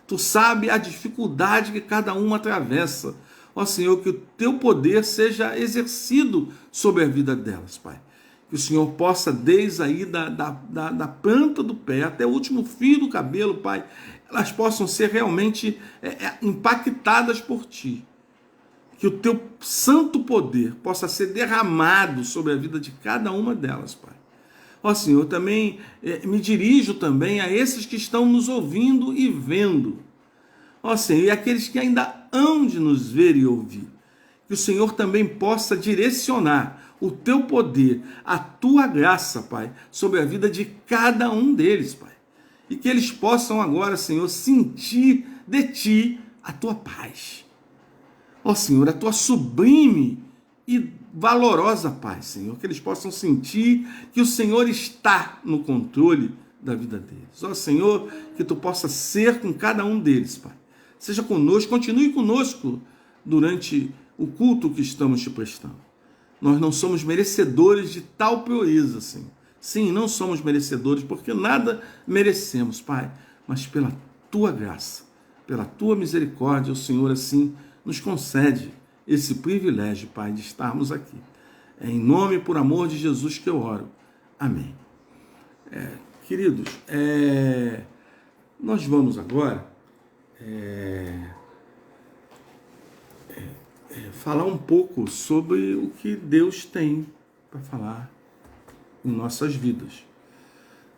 Speaker 1: Tu sabes a dificuldade que cada uma atravessa. Ó Senhor, que o Teu poder seja exercido sobre a vida delas, Pai. Que o Senhor possa, desde aí da planta do pé até o último fio do cabelo, Pai, elas possam ser realmente impactadas por Ti. Que o Teu santo poder possa ser derramado sobre a vida de cada uma delas, Pai. Ó Senhor, também me dirijo também a esses que estão nos ouvindo e vendo. Ó Senhor, e aqueles que ainda hão de nos ver e ouvir. Que o Senhor também possa direcionar o Teu poder, a Tua graça, Pai, sobre a vida de cada um deles, Pai. E que eles possam agora, Senhor, sentir de Ti a Tua paz. Ó Senhor, a Tua sublime e valorosa paz, Senhor. Que eles possam sentir que o Senhor está no controle da vida deles. Ó Senhor, que Tu possa ser com cada um deles, Pai. Seja conosco, continue conosco durante o culto que estamos Te prestando. Nós não somos merecedores de tal proeza, Senhor. Sim, não somos merecedores, porque nada merecemos, Pai. Mas pela Tua graça, pela Tua misericórdia, o Senhor assim nos concede esse privilégio, Pai, de estarmos aqui. É em nome e por amor de Jesus que eu oro. Amém. Queridos, nós vamos agora falar um pouco sobre o que Deus tem para falar em nossas vidas.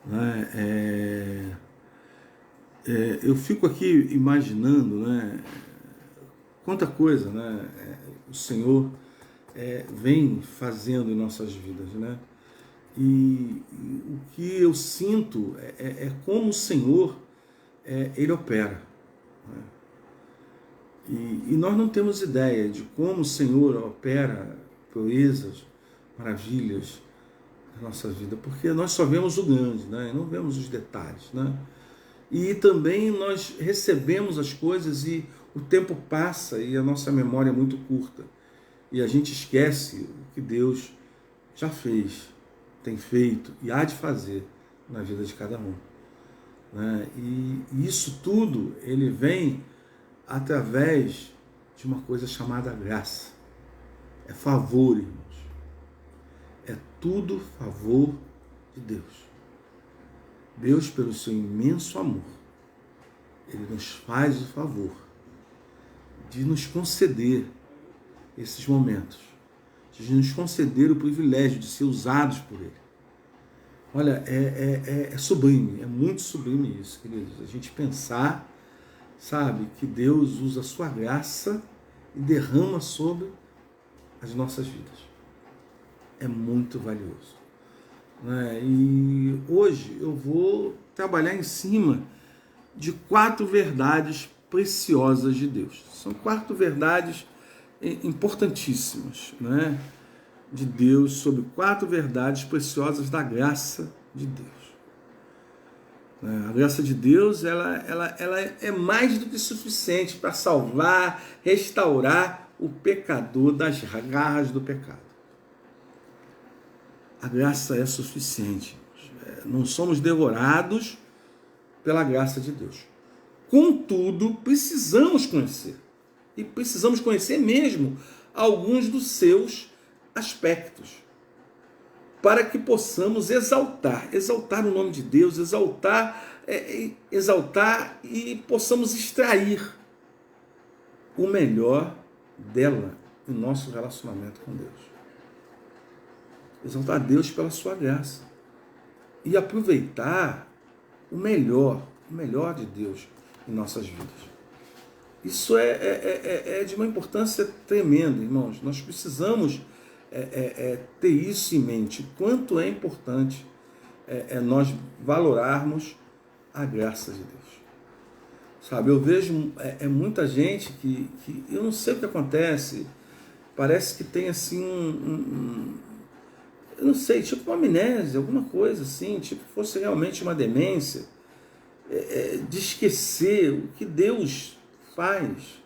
Speaker 1: Né? Eu fico aqui imaginando, né, quanta coisa, né, o Senhor vem fazendo em nossas vidas, né? E o que eu sinto é como o Senhor ele opera. Né? E nós não temos ideia de como o Senhor opera proezas, maravilhas na nossa vida, porque nós só vemos o grande, né? Não vemos os detalhes, né? E também nós recebemos as coisas e o tempo passa e a nossa memória é muito curta. E a gente esquece o que Deus já fez, tem feito e há de fazer na vida de cada um. Né? E isso tudo, ele vem através de uma coisa chamada graça. É favor, irmãos. É tudo favor de Deus. Deus, pelo seu imenso amor, ele nos faz o favor de nos conceder esses momentos, de nos conceder o privilégio de ser usados por ele. Olha, é sublime, é muito sublime isso, queridos. A gente pensar, sabe, que Deus usa a sua graça e derrama sobre as nossas vidas. É muito valioso. Né? E hoje eu vou trabalhar em cima de 4 verdades preciosas de Deus. São 4 verdades importantíssimas, né, de Deus, sobre 4 verdades preciosas da graça de Deus. A graça de Deus ela é mais do que suficiente para salvar, restaurar o pecador das garras do pecado. A graça é suficiente. Não somos devorados pela graça de Deus. Contudo, precisamos conhecer. E precisamos conhecer mesmo alguns dos seus aspectos. Para que possamos exaltar o nome de Deus, exaltar e possamos extrair o melhor dela em nosso relacionamento com Deus. Exaltar Deus pela sua graça. E aproveitar o melhor de Deus em nossas vidas. Isso é de uma importância tremenda, irmãos. Nós precisamos ter isso em mente. Quanto é importante nós valorarmos a graça de Deus. Sabe, eu vejo muita gente que eu não sei o que acontece. Parece que tem assim eu não sei, tipo uma amnésia, alguma coisa assim, tipo fosse realmente uma demência, de esquecer o que Deus faz.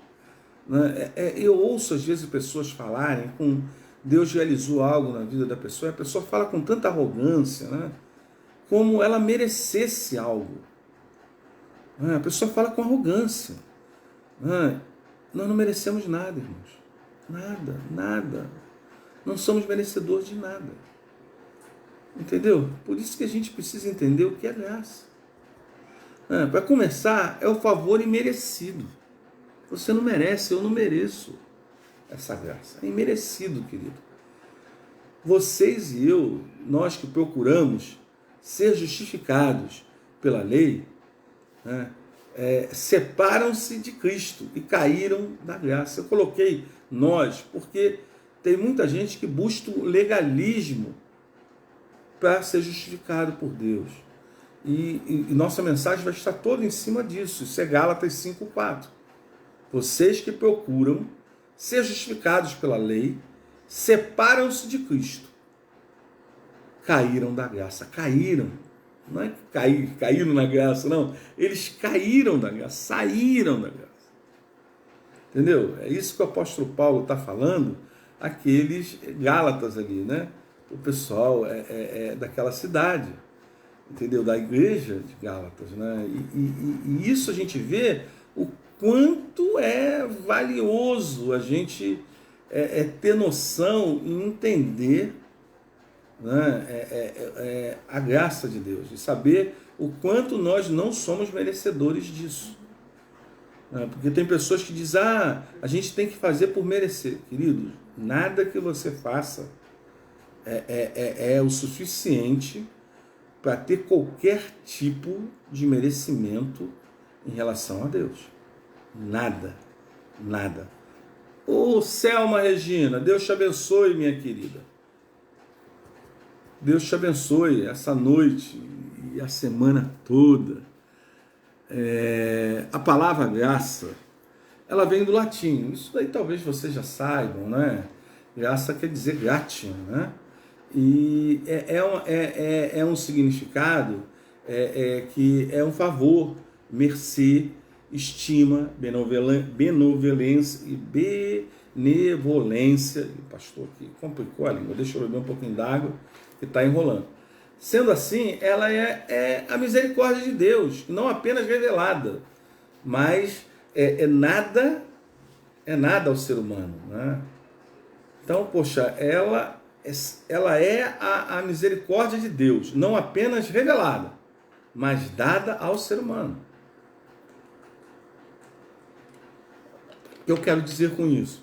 Speaker 1: Né? Eu ouço às vezes pessoas falarem com Deus realizou algo na vida da pessoa, e a pessoa fala com tanta arrogância, né? Como ela merecesse algo. A pessoa fala com arrogância. Nós não merecemos nada, irmãos. Nada. Não somos merecedores de nada. Entendeu? Por isso que a gente precisa entender o que é graça. Para começar, é o favor imerecido. Você não merece, eu não mereço essa graça. É imerecido, querido. Vocês e eu, nós que procuramos ser justificados pela lei, né, separam-se de Cristo e caíram da graça. Eu coloquei nós, porque tem muita gente que busca o legalismo para ser justificado por Deus. E nossa mensagem vai estar toda em cima disso. Isso é Gálatas 5:4. Vocês que procuram ser justificados pela lei, separam-se de Cristo. Caíram da graça. Caíram. Não é que caíram na graça, não. Eles caíram da graça, saíram da graça. Entendeu? É isso que o apóstolo Paulo está falando, aqueles Gálatas ali, né? O pessoal daquela cidade, entendeu? Da igreja de Gálatas, né? E isso a gente vê o quanto é valioso a gente ter noção e entender, né, a graça de Deus, e saber o quanto nós não somos merecedores disso. Porque tem pessoas que dizem, a gente tem que fazer por merecer. Queridos, nada que você faça é o suficiente para ter qualquer tipo de merecimento em relação a Deus. Nada, nada. Ô, Selma Regina, Deus te abençoe, minha querida. Deus te abençoe essa noite e a semana toda. A palavra graça, ela vem do latim. Isso daí talvez vocês já saibam, né? Graça quer dizer gratiam, né? E é um significado que é um favor, mercê, estima, benevolência e benevolência. Pastor, aqui complicou a língua, deixa eu beber um pouquinho d'água que está enrolando. Sendo assim, ela é a misericórdia de Deus, não apenas revelada, mas é nada ao ser humano, né? Então, poxa, ela é a misericórdia de Deus, não apenas revelada, mas dada ao ser humano. O que eu quero dizer com isso?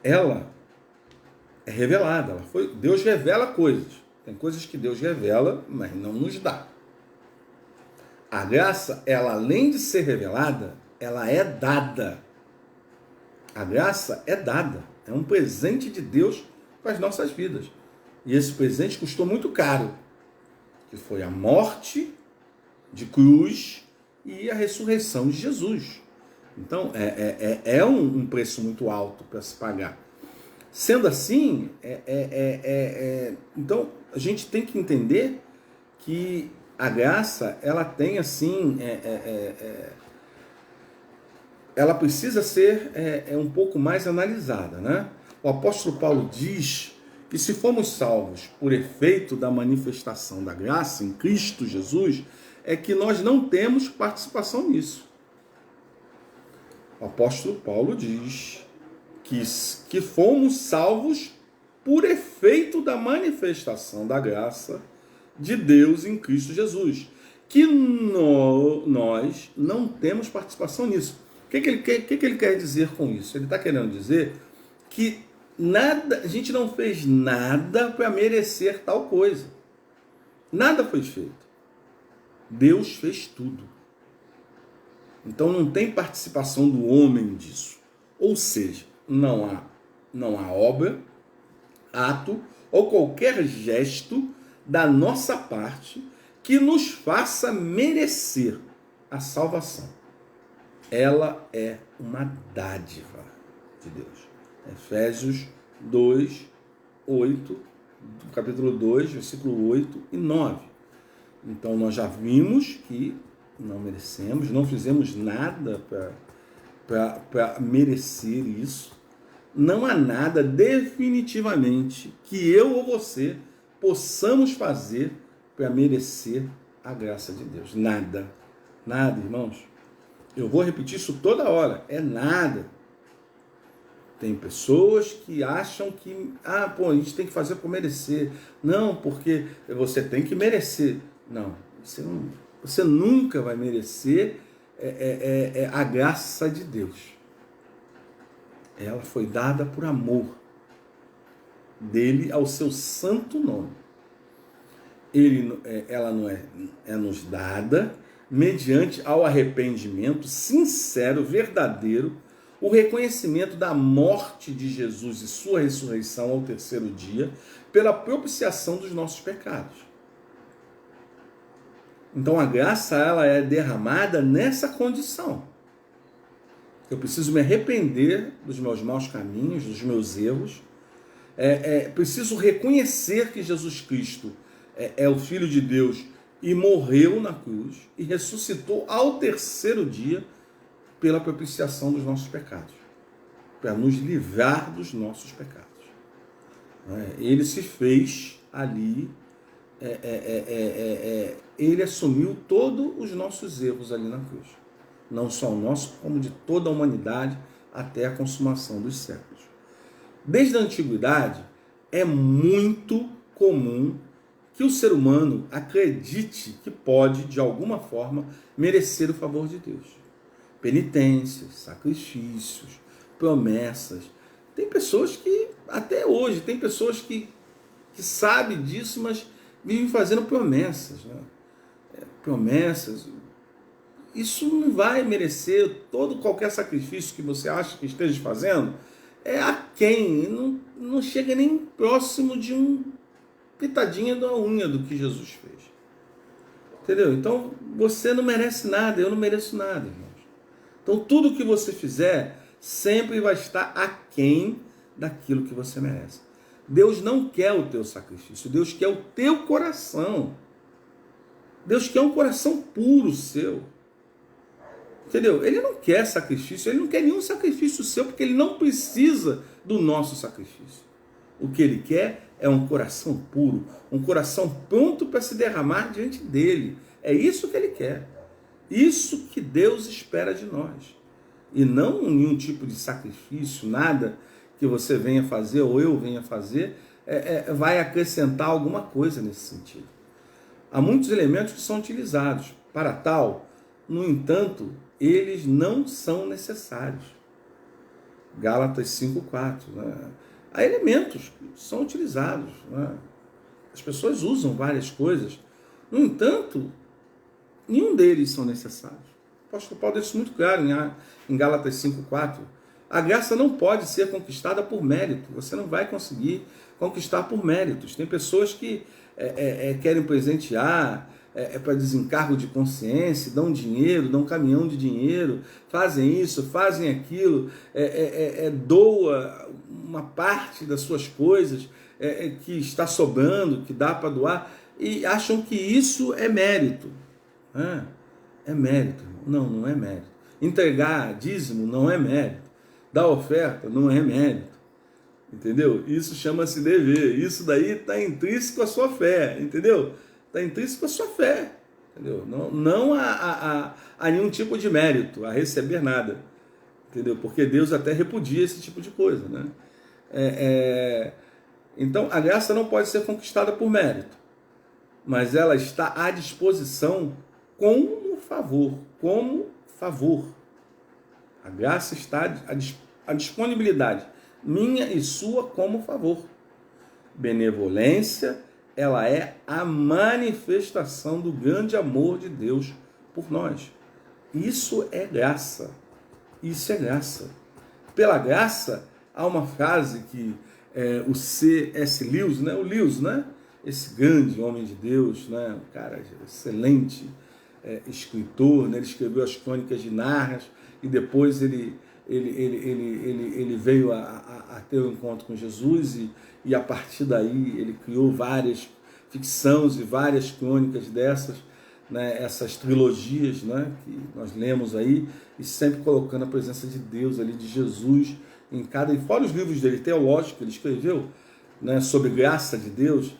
Speaker 1: Ela é revelada, Deus revela coisas. Tem coisas que Deus revela, mas não nos dá. A graça, ela além de ser revelada, ela é dada. A graça é dada. É um presente de Deus para as nossas vidas. E esse presente custou muito caro, que foi a morte de cruz e a ressurreição de Jesus. Então, é um preço muito alto para se pagar. Sendo assim, então a gente tem que entender que a graça, ela tem assim, ela precisa ser um pouco mais analisada, né? O apóstolo Paulo diz que se formos salvos por efeito da manifestação da graça em Cristo Jesus, é que nós não temos participação nisso. O apóstolo Paulo diz que fomos salvos por efeito da manifestação da graça de Deus em Cristo Jesus, que nós não temos participação nisso. O que ele quer dizer com isso? Ele está querendo dizer que a gente não fez nada para merecer tal coisa. Nada foi feito. Deus fez tudo. Então não tem participação do homem disso. Ou seja, não há obra, ato ou qualquer gesto da nossa parte que nos faça merecer a salvação. Ela é uma dádiva de Deus. Efésios 2, 8, capítulo 2, versículo 8 e 9. Então nós já vimos que não merecemos, não fizemos nada para merecer isso. Não há nada definitivamente que eu ou você possamos fazer para merecer a graça de Deus. Nada. Nada, irmãos. Eu vou repetir isso toda hora. É nada. Tem pessoas que acham que a gente tem que fazer para merecer. Não, porque você tem que merecer. Não, você nunca vai merecer a graça de Deus. Ela foi dada por amor dele ao seu santo nome. Ela não é nos dada mediante ao arrependimento sincero, verdadeiro, o reconhecimento da morte de Jesus e sua ressurreição ao terceiro dia, pela propiciação dos nossos pecados. Então a graça, ela é derramada nessa condição. Eu preciso me arrepender dos meus maus caminhos, dos meus erros. Preciso reconhecer que Jesus Cristo é o Filho de Deus e morreu na cruz e ressuscitou ao terceiro dia pela propiciação dos nossos pecados, para nos livrar dos nossos pecados. Ele se fez ali, ele assumiu todos os nossos erros ali na cruz. Não só o nosso, como de toda a humanidade até a consumação dos séculos. Desde a antiguidade, é muito comum que o ser humano acredite que pode, de alguma forma, merecer o favor de Deus. Penitências, sacrifícios, promessas. Tem pessoas que Até hoje, tem pessoas que sabem disso, mas vivem fazendo promessas, né? Promessas. Isso não vai merecer todo qualquer sacrifício que você acha que esteja fazendo. É aquém, não chega nem próximo de um pitadinha da unha do que Jesus fez. Entendeu? Então, você não merece nada, eu não mereço nada, irmãos. Então, tudo que você fizer sempre vai estar aquém daquilo que você merece. Deus não quer o teu sacrifício, Deus quer o teu coração. Deus quer um coração puro seu. Entendeu? Ele não quer sacrifício, ele não quer nenhum sacrifício seu, porque ele não precisa do nosso sacrifício. O que ele quer é um coração puro, um coração pronto para se derramar diante dele. É isso que ele quer. Isso que Deus espera de nós. E não nenhum tipo de sacrifício, nada que você venha fazer ou eu venha fazer, vai acrescentar alguma coisa nesse sentido. Há muitos elementos que são utilizados. Para tal, no entanto, eles não são necessários. Gálatas 5,4. Né? Há elementos que são utilizados. Né? As pessoas usam várias coisas. No entanto, nenhum deles são necessários. O apóstolo Paulo deixa isso muito claro em Gálatas 5,4. A graça não pode ser conquistada por mérito. Você não vai conseguir conquistar por méritos. Tem pessoas que querem presentear para desencargo de consciência, dão dinheiro, dão um caminhão de dinheiro, fazem isso, fazem aquilo, doa uma parte das suas coisas que está sobrando, que dá para doar, e acham que isso é mérito. É mérito. Não, não é mérito. Entregar dízimo não é mérito. Dar oferta não é mérito. Entendeu? Isso chama-se dever. Isso daí está intrínseco à sua fé. Entendeu? Está intrínseco à sua fé. Entendeu? Não a nenhum tipo de mérito, a receber nada. Entendeu? Porque Deus até repudia esse tipo de coisa. Né? Então, a graça não pode ser conquistada por mérito, mas ela está à disposição como favor. Como favor. A graça está à disponibilidade minha e sua como favor. Benevolência, ela é a manifestação do grande amor de Deus por nós. Isso é graça. Isso é graça. Pela graça, há uma frase que o C.S. Lewis, né? O Lewis, né? Esse grande homem de Deus, né? Um cara excelente escritor, né? Ele escreveu as Crônicas de Nárnia e depois ele veio a ter um encontro com Jesus e a partir daí ele criou várias ficções e várias crônicas dessas, né, essas trilogias, né, que nós lemos aí, e sempre colocando a presença de Deus ali, de Jesus, em cada... E fora os livros dele teológicos que ele escreveu, né, sobre graça de Deus,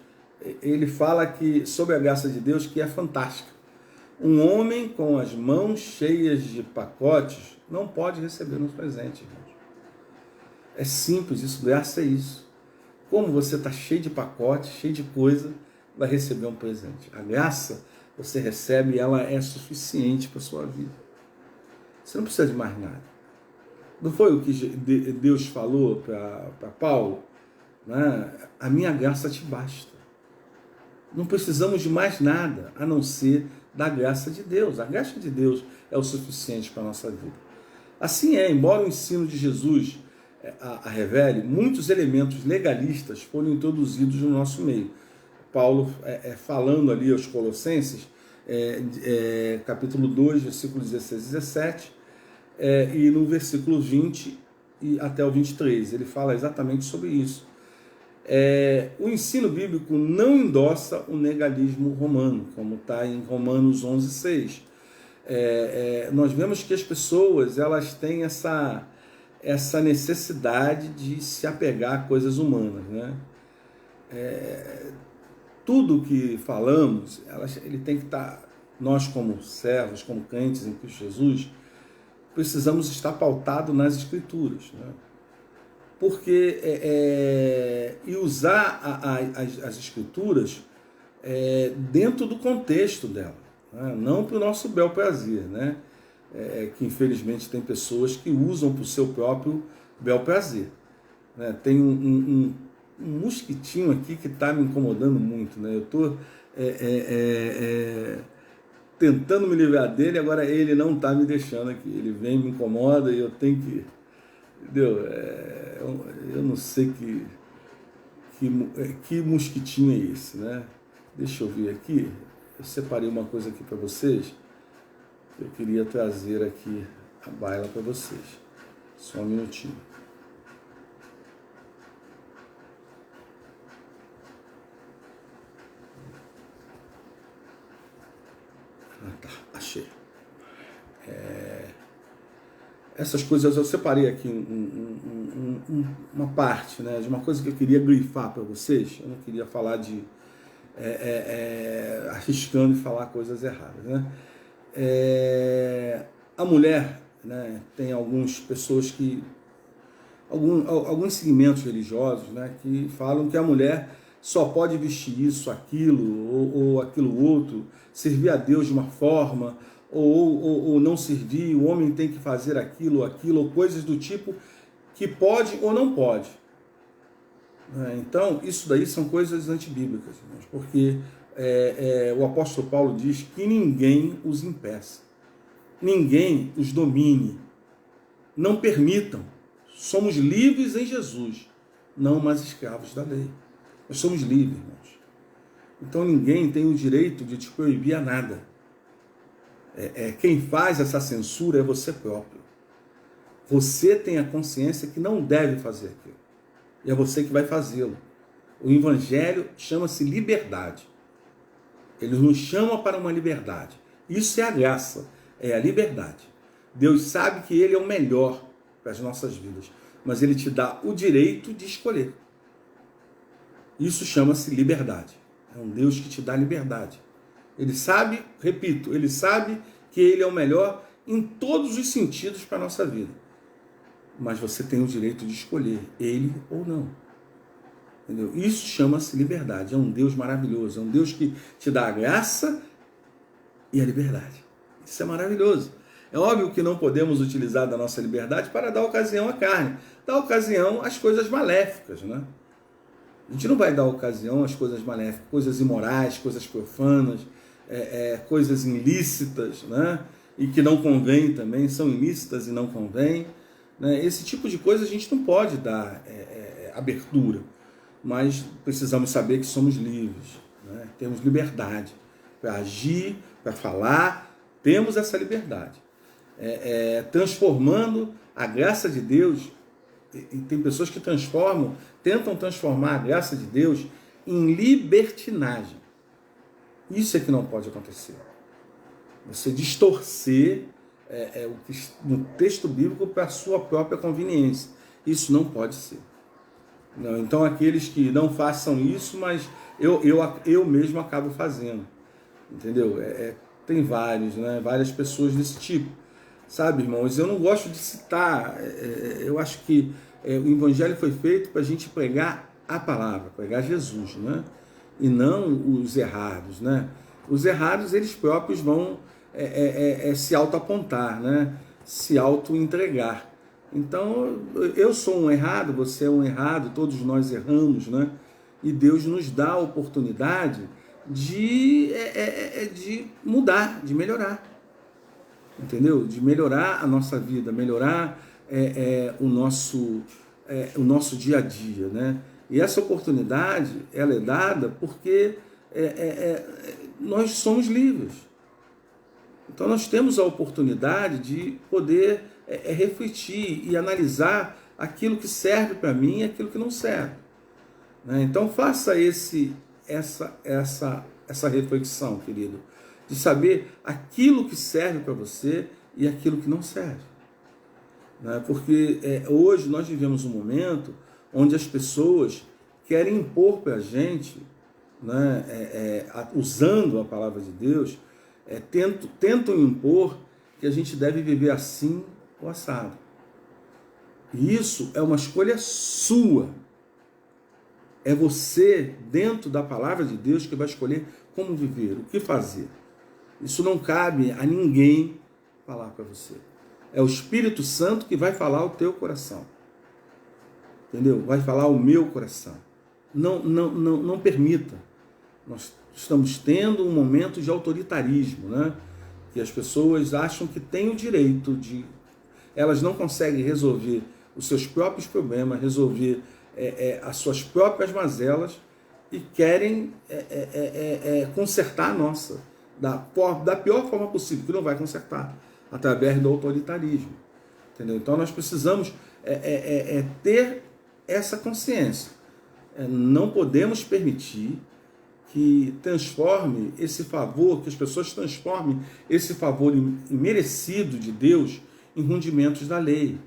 Speaker 1: ele fala que sobre a graça de Deus que é fantástica. Um homem com as mãos cheias de pacotes não pode receber um presente, irmãos. É simples isso, graça é isso. Como você está cheio de pacotes, cheio de coisa, vai receber um presente. A graça você recebe e ela é suficiente para a sua vida. Você não precisa de mais nada. Não foi o que Deus falou para Paulo? Né? A minha graça te basta. Não precisamos de mais nada, a não ser da graça de Deus. A graça de Deus é o suficiente para a nossa vida. Assim embora o ensino de Jesus a revele, muitos elementos legalistas foram introduzidos no nosso meio. Paulo, falando ali aos Colossenses, capítulo 2, versículos 16 e 17, e no versículo 20 e até o 23, ele fala exatamente sobre isso. O ensino bíblico não endossa o legalismo romano, como está em Romanos 11:6. Nós vemos que as pessoas elas têm essa necessidade de se apegar a coisas humanas, né? Tudo que falamos, ele tem que estar, nós como servos, como crentes em Cristo Jesus, precisamos estar pautados nas Escrituras, né? Porque e usar as Escrituras dentro do contexto dela, né? Não para o nosso bel prazer, né? Que infelizmente tem pessoas que usam para o seu próprio bel prazer. né? Tem um mosquitinho aqui que está me incomodando muito, né? Eu estou tentando me livrar dele, agora ele não está me deixando aqui. Ele vem, me incomoda e eu tenho que... Entendeu? Eu não sei que mosquitinho é esse, né? Deixa eu ver aqui. Eu separei uma coisa aqui para vocês. Eu queria trazer aqui a baila para vocês. Só um minutinho. Ah, tá. Achei. Essas coisas eu separei aqui uma parte, né, de uma coisa que eu queria grifar para vocês. Eu não queria falar de arriscando e falar coisas erradas, né? A mulher, né, tem algumas pessoas que alguns segmentos religiosos, né, que falam que a mulher só pode vestir isso, aquilo ou aquilo outro, servir a Deus de uma forma ou não servir, o homem tem que fazer aquilo, ou coisas do tipo que pode ou não pode. Então, isso daí são coisas antibíblicas, porque o apóstolo Paulo diz que ninguém os impeça, ninguém os domine, não permitam. Somos livres em Jesus, não mais escravos da lei. Nós somos livres, irmãos. Então ninguém tem o direito de te proibir a nada. Quem faz essa censura é você próprio. Você tem a consciência que não deve fazer aquilo. E é você que vai fazê-lo. O Evangelho chama-se liberdade. Ele nos chama para uma liberdade. Isso é a graça, é a liberdade. Deus sabe que Ele é o melhor para as nossas vidas, mas Ele te dá o direito de escolher. Isso chama-se liberdade. É um Deus que te dá liberdade. Ele sabe, repito, Ele sabe que Ele é o melhor em todos os sentidos para a nossa vida. Mas você tem o direito de escolher Ele ou não. Entendeu? Isso chama-se liberdade. É um Deus maravilhoso. É um Deus que te dá a graça e a liberdade. Isso é maravilhoso. É óbvio que não podemos utilizar da nossa liberdade para dar ocasião à carne, dar ocasião às coisas maléficas, né? A gente não vai dar ocasião às coisas maléficas, coisas imorais, coisas profanas, coisas ilícitas, né? E que não convém também, são ilícitas e não convém, né? Esse tipo de coisa a gente não pode dar abertura, mas precisamos saber que somos livres, né? Temos liberdade para agir, para falar, temos essa liberdade. Transformando a graça de Deus, e tem pessoas que tentam transformar a graça de Deus em libertinagem. Isso é que não pode acontecer. Você distorcer o que no texto bíblico para a sua própria conveniência. Isso não pode ser. Não, então aqueles que não façam isso, mas eu mesmo acabo fazendo. Entendeu? Tem vários, né? Várias pessoas desse tipo. Sabe, irmãos, eu não gosto de citar, eu acho que o Evangelho foi feito para a gente pregar a palavra, pregar Jesus, né? E não os errados, né? Os errados, eles próprios vão se auto-apontar, né? Se auto-entregar. Então, eu sou um errado, você é um errado, todos nós erramos, né? E Deus nos dá a oportunidade de mudar, de melhorar. Entendeu? De melhorar a nossa vida, melhorar o nosso dia a dia, né? E essa oportunidade, ela é dada porque nós somos livres. Então nós temos a oportunidade de poder refletir e analisar aquilo que serve para mim e aquilo que não serve, né? Então faça essa reflexão, querido, de saber aquilo que serve para você e aquilo que não serve, né? Porque hoje nós vivemos um momento onde as pessoas querem impor para a gente, né, usando a palavra de Deus, tentam impor que a gente deve viver assim ou assado. E isso é uma escolha sua. É você, dentro da palavra de Deus, que vai escolher como viver, o que fazer. Isso não cabe a ninguém falar para você. É o Espírito Santo que vai falar ao teu coração. entendeu? Vai falar o meu coração. Não permita. Nós estamos tendo um momento de autoritarismo, né? Que as pessoas acham que têm o direito de... Elas não conseguem resolver os seus próprios problemas, resolver as suas próprias mazelas e querem consertar a nossa da pior forma possível, que não vai consertar, através do autoritarismo. Entendeu? Então nós precisamos ter essa consciência. Não podemos permitir que transforme esse favor, que as pessoas transformem esse favor imerecido de Deus em rudimentos da lei.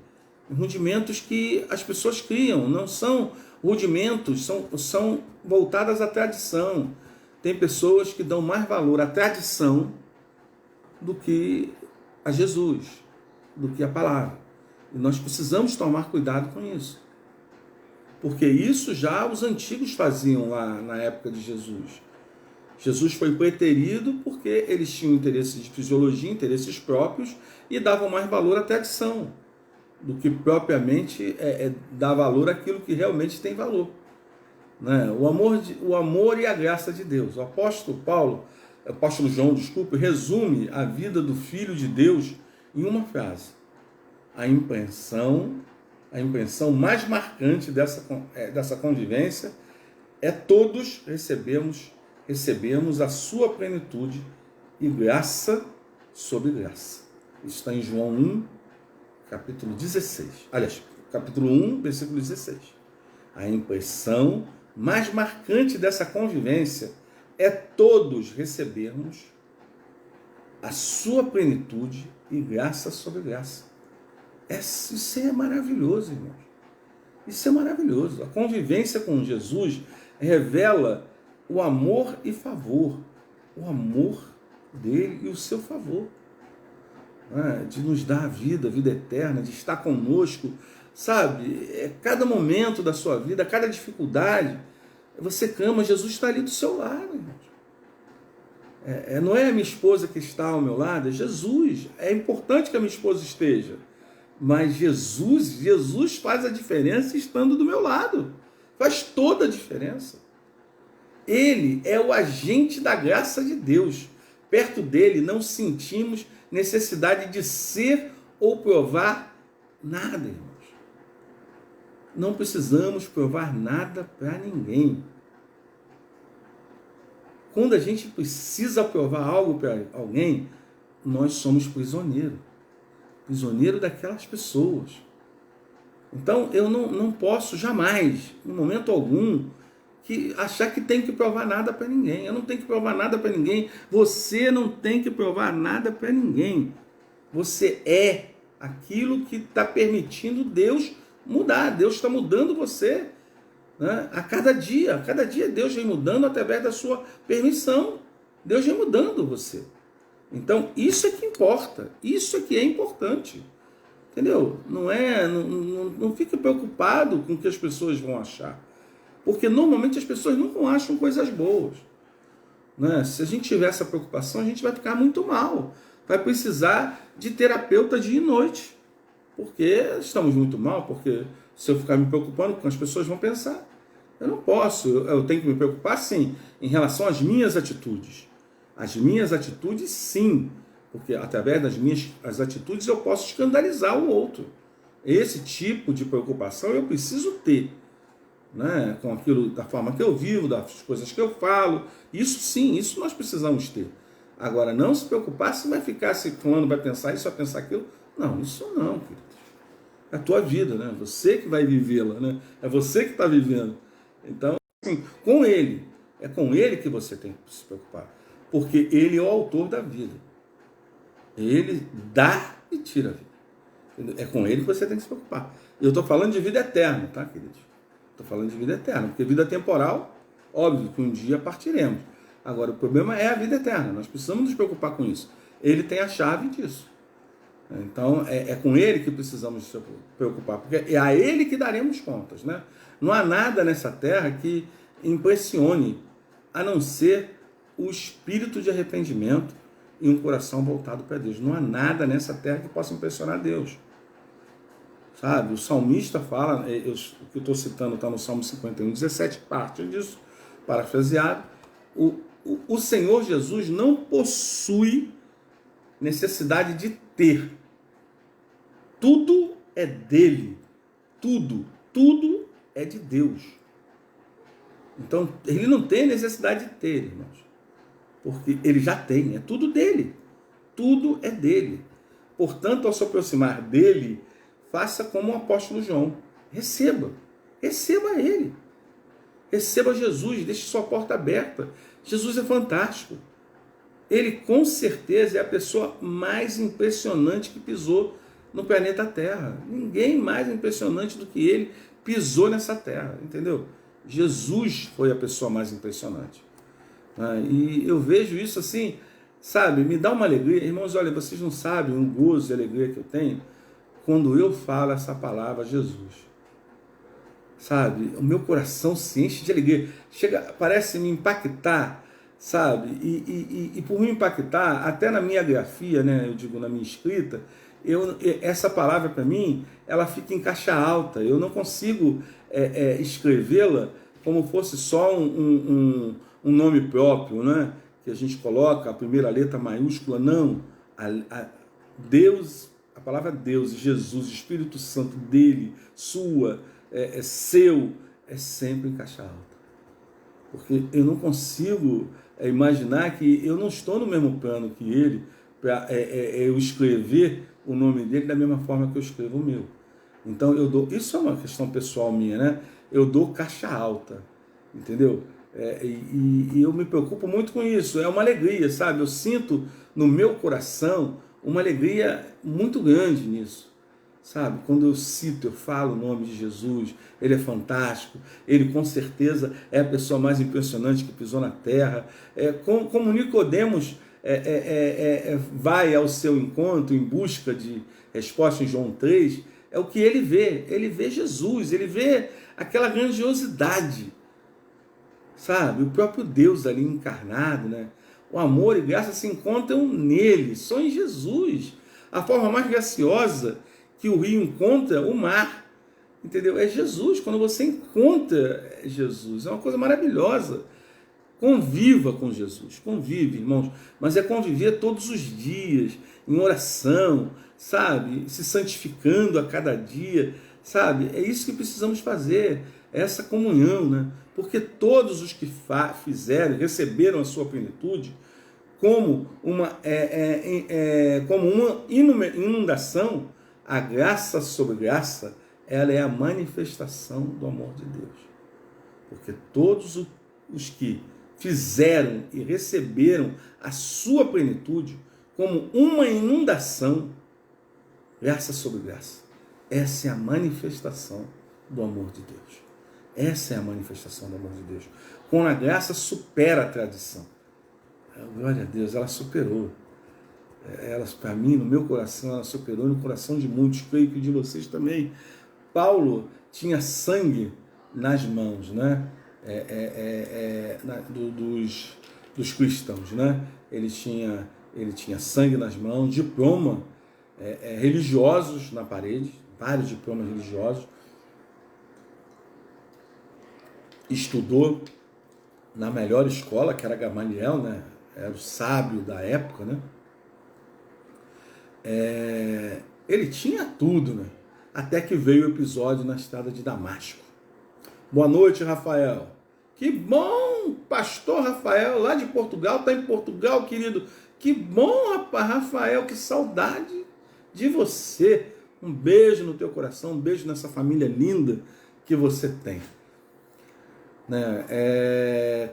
Speaker 1: Em rudimentos que as pessoas criam, não são rudimentos, são voltadas à tradição. Tem pessoas que dão mais valor à tradição do que a Jesus, do que a palavra. E nós precisamos tomar cuidado com isso. Porque isso já os antigos faziam lá na época de Jesus. Jesus foi preterido porque eles tinham interesses de fisiologia, interesses próprios, e davam mais valor à tradição do que propriamente dar valor àquilo que realmente tem valor. Né? O amor e a graça de Deus. O apóstolo João, resume a vida do Filho de Deus em uma frase. A impressão mais marcante dessa convivência é todos recebemos a sua plenitude e graça sobre graça. Isso está em João 1, capítulo 16. Aliás, capítulo 1, versículo 16. A impressão mais marcante dessa convivência é todos recebermos a sua plenitude e graça sobre graça. Isso é maravilhoso, irmãos. Isso é maravilhoso. A convivência com Jesus revela o amor e favor. O amor dele e o seu favor. De nos dar a vida eterna, de estar conosco, sabe? Cada momento da sua vida, cada dificuldade, você clama, Jesus está ali do seu lado, irmãos. Não é a minha esposa que está ao meu lado, é Jesus. É importante que a minha esposa esteja. Mas Jesus faz a diferença estando do meu lado. Faz toda a diferença. Ele é o agente da graça de Deus. Perto dele não sentimos necessidade de ser ou provar nada, irmãos. Não precisamos provar nada para ninguém. Quando a gente precisa provar algo para alguém, nós somos prisioneiros. Prisioneiro daquelas pessoas. Então, eu não posso jamais, em momento algum, achar que tem que provar nada para ninguém. Eu não tenho que provar nada para ninguém. Você não tem que provar nada para ninguém. Você é aquilo que está permitindo Deus mudar. Deus está mudando você, né? A cada dia Deus vem mudando através da sua permissão. Deus vem mudando você. Então, isso é que importa, isso é que é importante, entendeu? Não fique preocupado com o que as pessoas vão achar, porque normalmente as pessoas não acham coisas boas, né? Se a gente tiver essa preocupação, a gente vai ficar muito mal, vai precisar de terapeuta dia e noite, porque estamos muito mal, porque se eu ficar me preocupando com as pessoas vão pensar, eu não posso, eu tenho que me preocupar sim, em relação às minhas atitudes. As minhas atitudes, sim, porque através das minhas atitudes eu posso escandalizar o outro. Esse tipo de preocupação eu preciso ter, né? Com aquilo, da forma que eu vivo, das coisas que eu falo. Isso sim, isso nós precisamos ter. Agora, não se preocupar se vai ficar, se fulano vai pensar isso, vai pensar aquilo. Não, isso não, querido. É a tua vida, né? Você que vai vivê-la, né? É você que está vivendo. Então, assim, é com ele que você tem que se preocupar. Porque ele é o autor da vida. Ele dá e tira a vida. É com ele que você tem que se preocupar. Eu estou falando de vida eterna, tá, queridos? Estou falando de vida eterna. Porque vida temporal, óbvio que um dia partiremos. Agora, o problema é a vida eterna. Nós precisamos nos preocupar com isso. Ele tem a chave disso. Então, é com ele que precisamos se preocupar. Porque é a ele que daremos contas, né? Não há nada nessa terra que impressione, a não ser o espírito de arrependimento e um coração voltado para Deus. Não há nada nessa terra que possa impressionar Deus. sabe? O salmista fala, o que eu estou citando está no Salmo 51, 17, parte disso, parafraseado. O Senhor Jesus não possui necessidade de ter. Tudo é dele. Tudo é de Deus. Então, ele não tem necessidade de ter, irmãos. Porque ele já tem, é tudo dele. Tudo é dele. Portanto, ao se aproximar dele, faça como o apóstolo João. Receba ele. Receba Jesus, deixe sua porta aberta. Jesus é fantástico. Ele com certeza é a pessoa mais impressionante que pisou no planeta Terra. Ninguém mais impressionante do que ele pisou nessa terra, entendeu? Jesus foi a pessoa mais impressionante. E eu vejo isso assim, sabe, me dá uma alegria. Irmãos, olha, vocês não sabem o gozo e a alegria que eu tenho quando eu falo essa palavra Jesus. Sabe, o meu coração se enche de alegria. Parece me impactar, sabe? E por me impactar, até na minha grafia, né, eu digo na minha escrita, essa palavra para mim, ela fica em caixa alta. Eu não consigo escrevê-la como fosse só um nome próprio, né? Que a gente coloca a primeira letra maiúscula. Não, Deus, a palavra Deus, Jesus, Espírito Santo dele, sua, seu, é sempre em caixa alta. Porque eu não consigo imaginar que eu não estou no mesmo plano que ele para eu escrever o nome dele da mesma forma que eu escrevo o meu. Então eu dou, isso é uma questão pessoal minha, né? Eu dou caixa alta, entendeu? E eu me preocupo muito com isso. É uma alegria, sabe? Eu sinto no meu coração uma alegria muito grande nisso, sabe? Quando eu cito, eu falo o nome de Jesus, ele é fantástico, ele com certeza é a pessoa mais impressionante que pisou na terra. Como Nicodemos vai ao seu encontro em busca de resposta em João 3, é o que ele vê Jesus, ele vê aquela grandiosidade, sabe? O próprio Deus ali encarnado, né? O amor e graça se encontram nele, só em Jesus. A forma mais graciosa que o rio encontra o mar, entendeu? É Jesus. Quando você encontra Jesus, é uma coisa maravilhosa. Conviva com Jesus, convive, irmãos, mas é conviver todos os dias, em oração, sabe? Se santificando a cada dia, sabe? É isso que precisamos fazer, essa comunhão, né? Porque todos os que fizeram, receberam a sua plenitude, como uma inundação, a graça sobre graça, ela é a manifestação do amor de Deus. Porque todos os que fizeram e receberam a sua plenitude como uma inundação, graça sobre graça. Essa é a manifestação do amor de Deus. Essa é a manifestação do amor de Deus. Quando a graça supera a tradição. Glória a Deus, ela superou. Para mim, no meu coração, ela superou, no coração de muitos, creio que de vocês também. Paulo tinha sangue nas mãos, né? Dos cristãos, né? Ele tinha sangue nas mãos, diploma religiosos na parede, vários diplomas religiosos. Estudou na melhor escola, que era Gamaliel, né? Era o sábio da época, né? Ele tinha tudo, né? Até que veio o episódio na estrada de Damasco. Boa noite, Rafael. Que bom, pastor Rafael, lá de Portugal, está em Portugal, querido. Que bom, rapaz, Rafael, que saudade de você. Um beijo no teu coração, um beijo nessa família linda que você tem.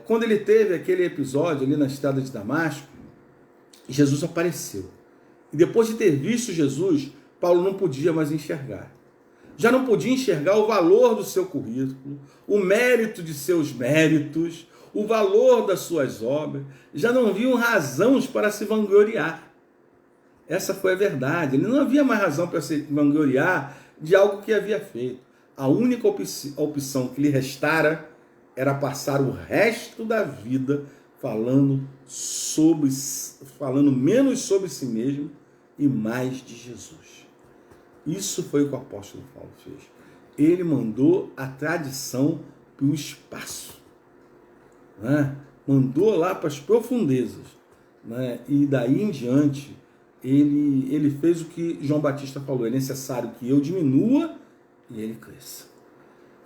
Speaker 1: Quando ele teve aquele episódio ali na estrada de Damasco, Jesus apareceu. E depois de ter visto Jesus, Paulo não podia mais enxergar. Já não podia enxergar o valor do seu currículo, o mérito de seus méritos, o valor das suas obras. Já não viam razões para se vangloriar. Essa foi a verdade. Ele não havia mais razão para se vangloriar de algo que havia feito. A única opção que lhe restara era passar o resto da vida falando menos sobre si mesmo e mais de Jesus. Isso foi o que o apóstolo Paulo fez. Ele mandou a tradição para o espaço, né? Mandou lá para as profundezas, né? E daí em diante, ele fez o que João Batista falou: é necessário que eu diminua e ele cresça.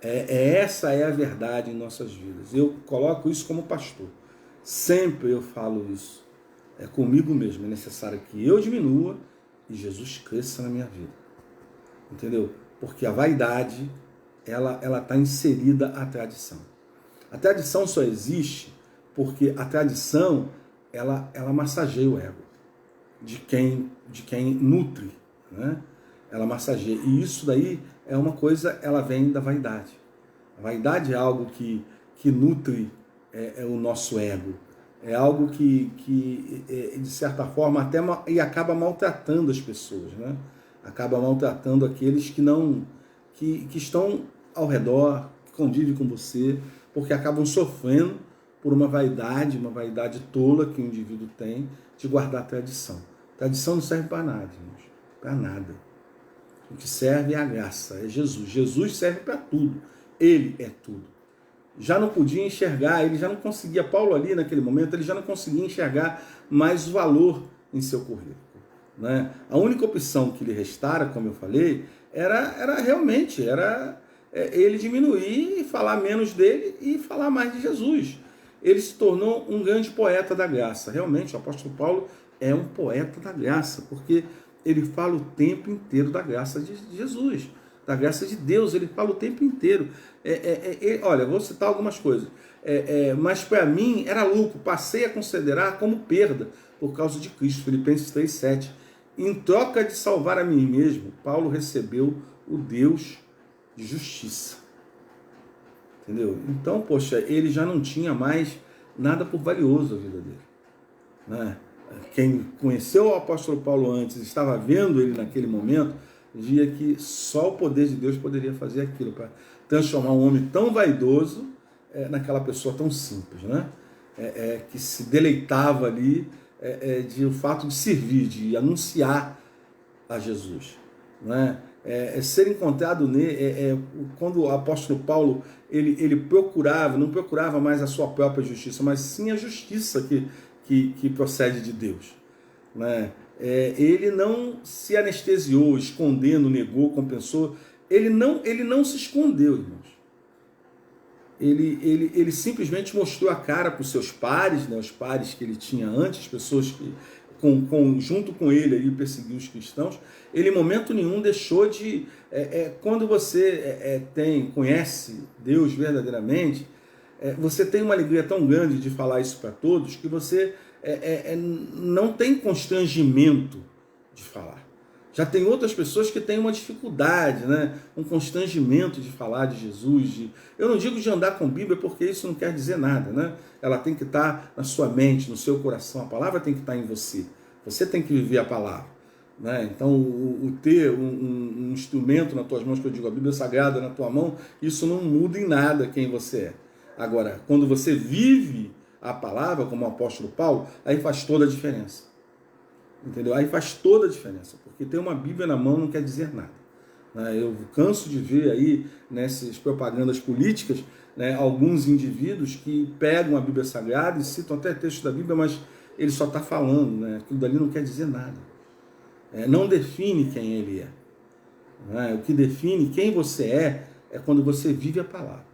Speaker 1: Essa é a verdade em nossas vidas. Eu coloco isso como pastor. Sempre eu falo isso. É comigo mesmo. É necessário que eu diminua e Jesus cresça na minha vida. Entendeu? Porque a vaidade, ela está inserida à tradição. A tradição só existe porque a tradição, ela massageia o ego de quem nutre, né? Ela massageia. E isso daí é uma coisa, ela vem da vaidade. A vaidade é algo que nutre o nosso ego. É algo que de certa forma, até e acaba maltratando as pessoas, né? Acaba maltratando aqueles que estão ao redor, que convivem com você, porque acabam sofrendo por uma vaidade tola que o indivíduo tem de guardar a tradição. A tradição não serve para nada, irmãos, para nada. O que serve é a graça, é Jesus. Jesus serve para tudo. Ele é tudo. Já não podia enxergar, ele já não conseguia, Paulo ali naquele momento, ele já não conseguia enxergar mais valor em seu currículo, né? A única opção que lhe restara, como eu falei, era realmente ele diminuir e falar menos dele e falar mais de Jesus. Ele se tornou um grande poeta da graça. Realmente, o apóstolo Paulo é um poeta da graça, porque ele fala o tempo inteiro da graça de Jesus, da graça de Deus. Ele fala o tempo inteiro. Olha, vou citar algumas coisas. Mas para mim era lucro, passei a considerar como perda por causa de Cristo. Filipenses 3,7. Em troca de salvar a mim mesmo, Paulo recebeu o Deus de justiça. Entendeu? Então, poxa, ele já não tinha mais nada por valioso na vida dele, né? Quem conheceu o apóstolo Paulo antes, estava vendo ele naquele momento, via que só o poder de Deus poderia fazer aquilo, para transformar um homem tão vaidoso naquela pessoa tão simples, né? Que se deleitava ali de o fato de servir, de anunciar a Jesus, né? Ser encontrado quando o apóstolo Paulo ele procurava, não procurava mais a sua própria justiça, mas sim a justiça que procede de Deus, né? Ele não se anestesiou, escondendo, negou, compensou. Ele não se escondeu, irmãos. Ele simplesmente mostrou a cara para os seus pares, né, os pares que ele tinha antes, as pessoas que junto com ele ali perseguiam os cristãos. Ele em momento nenhum deixou de... quando você conhece Deus verdadeiramente, você tem uma alegria tão grande de falar isso para todos, que você não tem constrangimento de falar. Já tem outras pessoas que têm uma dificuldade, né? Um constrangimento de falar de Jesus. Eu não digo de andar com Bíblia, porque isso não quer dizer nada, né? Ela tem que estar na sua mente, no seu coração. A palavra tem que estar em você. Você tem que viver a palavra, né? Então, o ter um instrumento nas tuas mãos, que eu digo, a Bíblia Sagrada na tua mão, isso não muda em nada quem você é. Agora, quando você vive a palavra, como o apóstolo Paulo, aí faz toda a diferença. Entendeu? Aí faz toda a diferença, porque ter uma Bíblia na mão não quer dizer nada. Eu canso de ver aí nessas propagandas políticas, né, alguns indivíduos que pegam a Bíblia Sagrada e citam até textos da Bíblia, mas ele só está falando, né? Aquilo dali não quer dizer nada. Não define quem ele é. O que define quem você é quando você vive a palavra.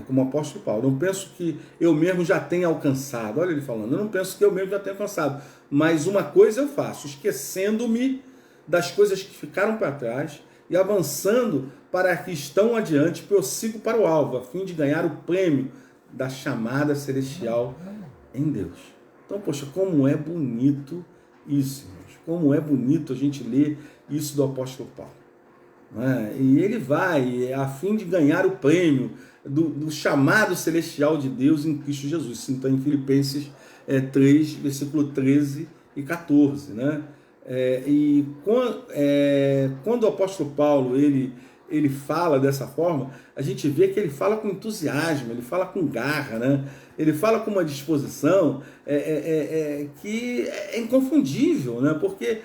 Speaker 1: Como o apóstolo Paulo, não penso que eu mesmo já tenha alcançado. Olha ele falando, eu não penso que eu mesmo já tenha alcançado, mas uma coisa eu faço, esquecendo-me das coisas que ficaram para trás e avançando para que estão adiante, prossigo para o alvo, a fim de ganhar o prêmio da chamada celestial em Deus. Então, poxa, como é bonito isso, irmãos. Como é bonito a gente ler isso do apóstolo Paulo. E ele vai a fim de ganhar o prêmio do chamado celestial de Deus em Cristo Jesus. Isso está em Filipenses 3, versículo 13 e 14. Né? Quando o apóstolo Paulo ele ele fala dessa forma, a gente vê que ele fala com entusiasmo, ele fala com garra, né? Ele fala com uma disposição que é inconfundível, né? Porque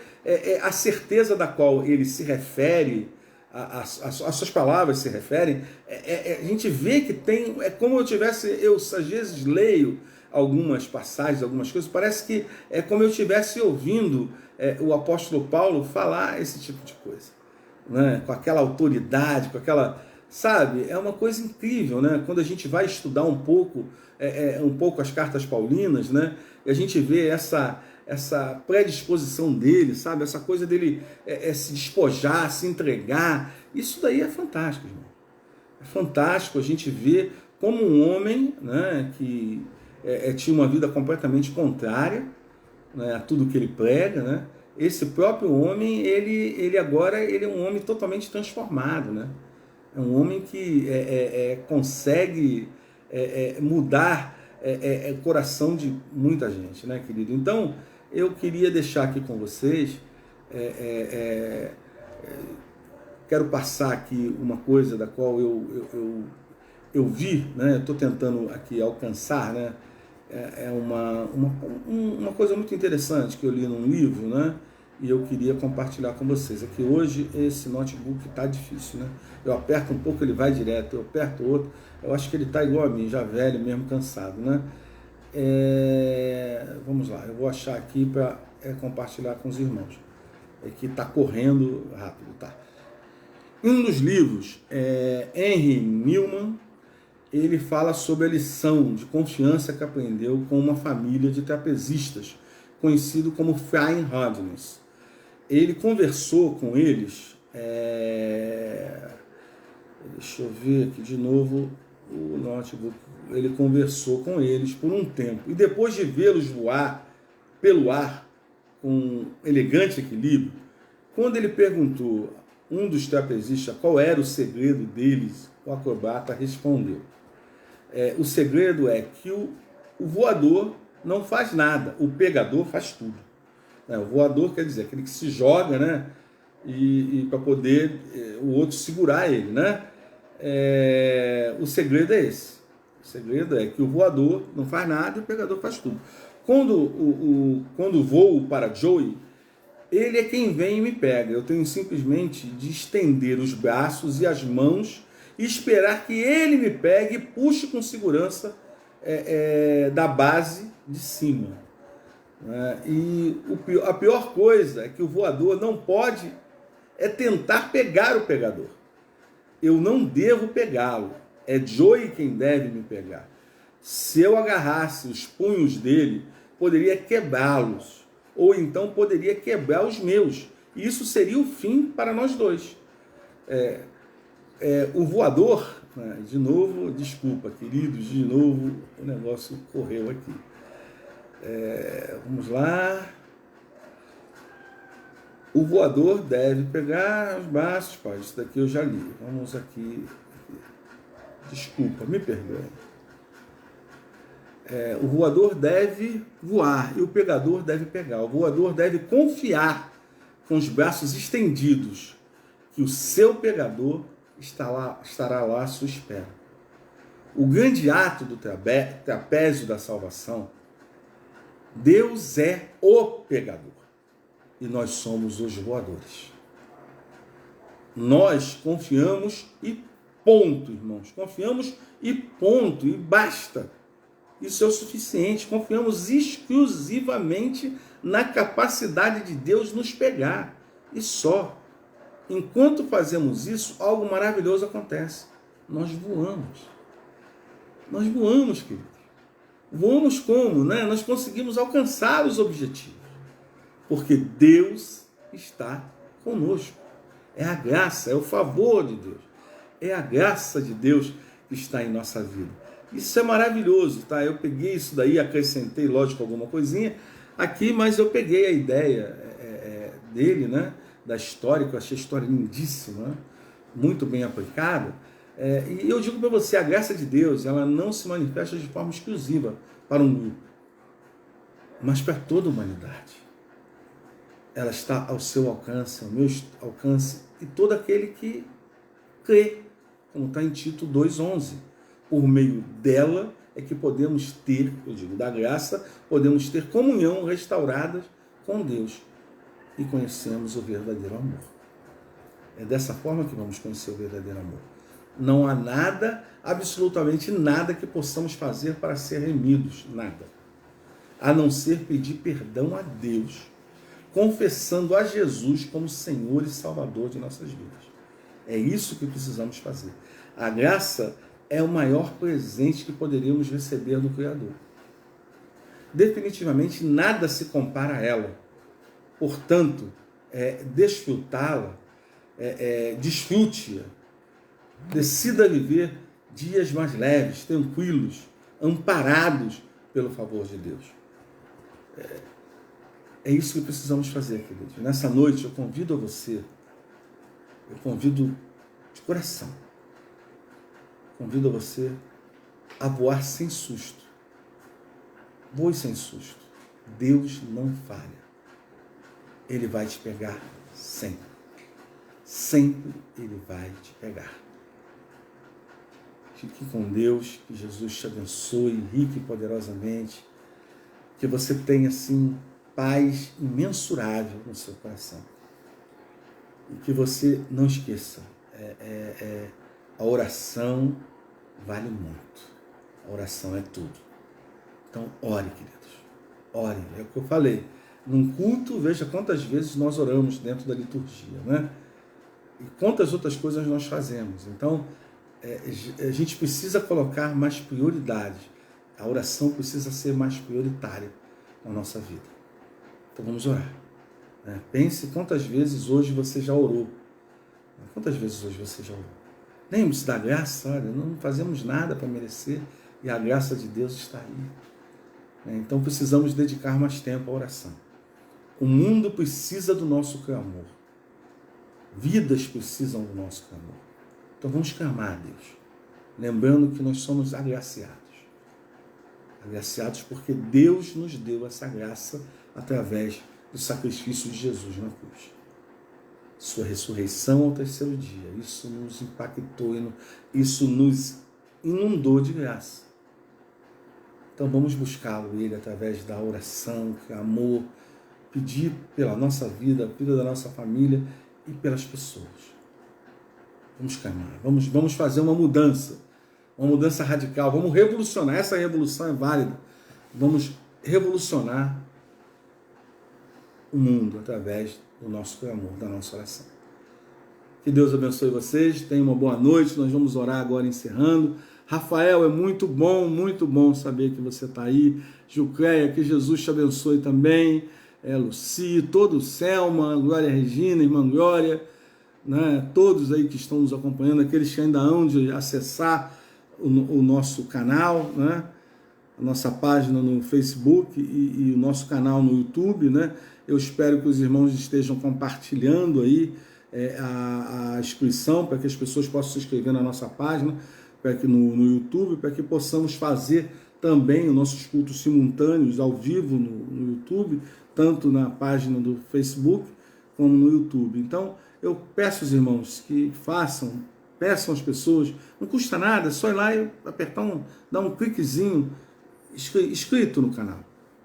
Speaker 1: a certeza da qual ele se refere, as suas palavras se referem, a gente vê que tem, é como eu às vezes leio algumas passagens, algumas coisas, parece que é como eu estivesse ouvindo o apóstolo Paulo falar esse tipo de coisa, né? Com aquela autoridade, com aquela, sabe, é uma coisa incrível, né? Quando a gente vai estudar um pouco as cartas paulinas, né? E a gente vê essa predisposição dele, sabe? Essa coisa dele se despojar, se entregar. Isso daí é fantástico, irmão. É fantástico a gente ver como um homem, né, que tinha uma vida completamente contrária, né, a tudo que ele prega, né? Esse próprio homem, ele agora ele é um homem totalmente transformado, né? É um homem que consegue mudar o coração de muita gente, né, querido? Então, eu queria deixar aqui com vocês, quero passar aqui uma coisa da qual eu vi, né? Estou tentando aqui alcançar, né? Uma coisa muito interessante que eu li num livro, né? E eu queria compartilhar com vocês. É que hoje esse notebook está difícil, né? Eu aperto um pouco, ele vai direto, eu aperto outro. Eu acho que ele está igual a mim, já velho mesmo, cansado, né? Vamos lá, eu vou achar aqui para compartilhar com os irmãos. É que está correndo rápido, tá? Um dos livros, Henry Newman, ele fala sobre a lição de confiança que aprendeu com uma família de trapezistas, conhecido como Flying Rodneys. Ele conversou com eles, deixa eu ver aqui de novo o notebook, ele conversou com eles por um tempo, e depois de vê-los voar pelo ar com elegante equilíbrio, quando ele perguntou um dos trapezistas qual era o segredo deles, o acrobata respondeu: o segredo é que o voador não faz nada, o pegador faz tudo. O voador quer dizer aquele que se joga, né? E para poder o outro segurar ele, né? O segredo é esse. O segredo é que o voador não faz nada e o pegador faz tudo. Quando voo para Joey, ele é quem vem e me pega. Eu tenho simplesmente de estender os braços e as mãos e esperar que ele me pegue e puxe com segurança da base de cima. E a pior coisa é que o voador não pode tentar pegar o pegador. Eu não devo pegá-lo. É Joey quem deve me pegar. Se eu agarrasse os punhos dele, poderia quebrá-los. Ou então poderia quebrar os meus. E isso seria o fim para nós dois. O voador, de novo, desculpa, queridos, de novo o negócio correu aqui. Vamos lá. O voador deve pegar os braços, pai. Isso daqui eu já li. Vamos aqui. Desculpa, me perdoe. O voador deve voar e o pegador deve pegar. O voador deve confiar com os braços estendidos que o seu pegador estará lá à sua espera. O grande ato do trapézio da salvação, Deus é o pegador e nós somos os voadores. Nós confiamos e ponto, irmãos. Confiamos e ponto, e basta. Isso é o suficiente. Confiamos exclusivamente na capacidade de Deus nos pegar. E só. Enquanto fazemos isso, algo maravilhoso acontece. Nós voamos. Nós voamos, queridos. Voamos como? Nós conseguimos alcançar os objetivos. Porque Deus está conosco. É a graça, é o favor de Deus. É a graça de Deus que está em nossa vida. Isso é maravilhoso, tá? Eu peguei isso daí, acrescentei, lógico, alguma coisinha aqui, mas eu peguei a ideia dele, né? Da história, que eu achei a história lindíssima, né? Muito bem aplicada. E eu digo para você, a graça de Deus, ela não se manifesta de forma exclusiva para um grupo, mas para toda a humanidade. Ela está ao seu alcance, ao meu alcance, e todo aquele que crê, como está em Tito 2,11. Por meio dela é que podemos ter, eu digo, da graça, podemos ter comunhão restaurada com Deus e conhecemos o verdadeiro amor. É dessa forma que vamos conhecer o verdadeiro amor. Não há nada, absolutamente nada que possamos fazer para ser remidos, nada. A não ser pedir perdão a Deus, confessando a Jesus como Senhor e Salvador de nossas vidas. É isso que precisamos fazer. A graça é o maior presente que poderíamos receber do Criador. Definitivamente nada se compara a ela. Portanto, desfrutá-la, desfrute-a, decida viver dias mais leves, tranquilos, amparados pelo favor de Deus. É isso que precisamos fazer, queridos. Nessa noite eu convido a você, eu convido de coração, convido a você a voar sem susto. Voe sem susto. Deus não falha. Ele vai te pegar sempre. Sempre Ele vai te pegar. Fique com Deus, que Jesus te abençoe rique e poderosamente, que você tenha, assim, paz imensurável no seu coração. E que você não esqueça, a oração vale muito. A oração é tudo. Então, ore, queridos. Ore. É o que eu falei. Num culto, veja quantas vezes nós oramos dentro da liturgia, né? E quantas outras coisas nós fazemos. Então, a gente precisa colocar mais prioridades. A oração precisa ser mais prioritária na nossa vida. Então, vamos orar. Pense quantas vezes hoje você já orou. Quantas vezes hoje você já orou? Lembre-se da graça, olha, não fazemos nada para merecer e a graça de Deus está aí. Então precisamos dedicar mais tempo à oração. O mundo precisa do nosso clamor. Vidas precisam do nosso clamor. Então vamos clamar a Deus, lembrando que nós somos agraciados. Agraciados porque Deus nos deu essa graça através do sacrifício de Jesus na cruz. Sua ressurreição ao terceiro dia. Isso nos impactou, isso nos inundou de graça. Então vamos buscá-lo, Ele, através da oração, clamor, pedir pela nossa vida, pela nossa família e pelas pessoas. Vamos clamar, vamos fazer uma mudança radical, vamos revolucionar, essa revolução é válida, vamos revolucionar o mundo através do nosso clamor, da nossa oração. Que Deus abençoe vocês, tenham uma boa noite, nós vamos orar agora encerrando. Rafael, é muito bom saber que você está aí. Jucleia, que Jesus te abençoe também. Luci, todo Selma, Glória Regina, Irmã Glória, né? Todos aí que estão nos acompanhando, aqueles que ainda hão de acessar o nosso canal, né? A nossa página no Facebook e o nosso canal no YouTube, né? Eu espero que os irmãos estejam compartilhando aí a inscrição para que as pessoas possam se inscrever na nossa página, para que no YouTube, para que possamos fazer também os nossos cultos simultâneos ao vivo no YouTube, tanto na página do Facebook como no YouTube. Então, eu peço aos irmãos que peçam às pessoas, não custa nada, é só ir lá e apertar dar um cliquezinho inscrito no canal.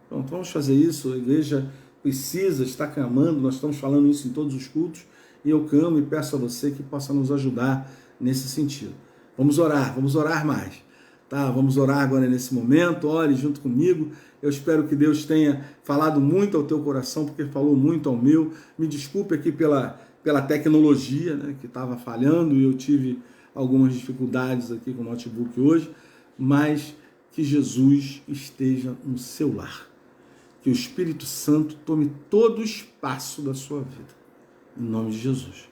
Speaker 1: Pronto, vamos fazer isso. A igreja precisa estar clamando, nós estamos falando isso em todos os cultos, e eu clamo e peço a você que possa nos ajudar nesse sentido. Vamos orar mais. Tá? Vamos orar agora nesse momento, ore junto comigo. Eu espero que Deus tenha falado muito ao teu coração, porque falou muito ao meu. Me desculpe aqui pela tecnologia, né, que estava falhando, e eu tive algumas dificuldades aqui com o notebook hoje, mas que Jesus esteja no seu lar. Que o Espírito Santo tome todo o espaço da sua vida. Em nome de Jesus.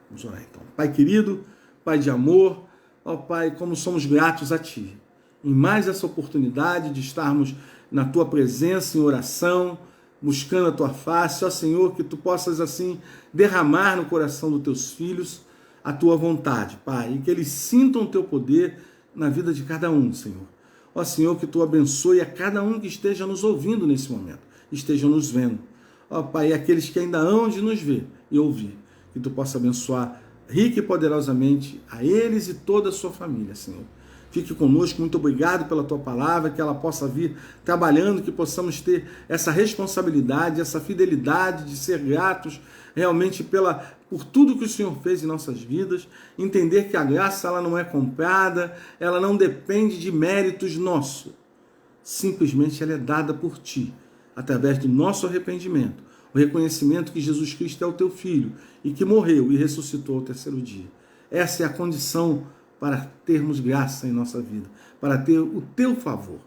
Speaker 1: Vamos orar então. Pai querido, Pai de amor, ó Pai, como somos gratos a Ti. Em mais essa oportunidade de estarmos na Tua presença, em oração, buscando a Tua face, ó Senhor, que Tu possas assim derramar no coração dos Teus filhos a Tua vontade, Pai, e que eles sintam o Teu poder na vida de cada um, Senhor. Ó Senhor, que Tu abençoe a cada um que esteja nos ouvindo nesse momento, estejam nos vendo. Ó Pai, e aqueles que ainda hão de nos ver e ouvir, que Tu possa abençoar rica e poderosamente a eles e toda a sua família, Senhor. Fique conosco, muito obrigado pela tua palavra, que ela possa vir trabalhando, que possamos ter essa responsabilidade, essa fidelidade de ser gratos realmente por tudo que o Senhor fez em nossas vidas, entender que a graça ela não é comprada, ela não depende de méritos nossos, simplesmente ela é dada por Ti, através do nosso arrependimento, o reconhecimento que Jesus Cristo é o Teu Filho e que morreu e ressuscitou ao terceiro dia. Essa é a condição para termos graça em nossa vida, para ter o Teu favor.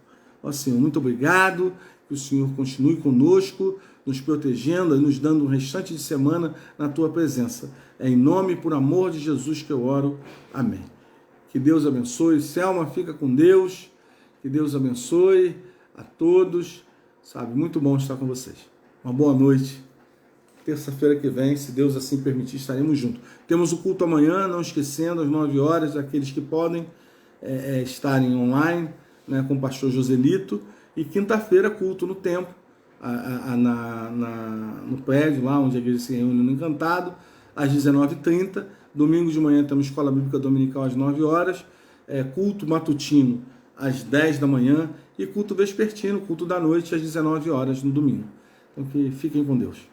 Speaker 1: Ó Senhor, muito obrigado, que o Senhor continue conosco, nos protegendo e nos dando um restante de semana na Tua presença. É em nome e por amor de Jesus que eu oro. Amém. Que Deus abençoe. Selma, fica com Deus. Que Deus abençoe a todos. Sabe, muito bom estar com vocês. Uma boa noite. Terça-feira que vem, se Deus assim permitir, estaremos juntos. Temos o culto amanhã, não esquecendo, às 9 horas, aqueles que podem estarem online, né, com o pastor Joselito. E quinta-feira, culto no templo, no prédio, lá onde a igreja se reúne no Encantado, às 19h30. Domingo de manhã temos Escola Bíblica Dominical às 9 horas. Culto matutino às 10 da manhã. E culto vespertino, culto da noite, às 19 horas no domingo. Então, que fiquem com Deus.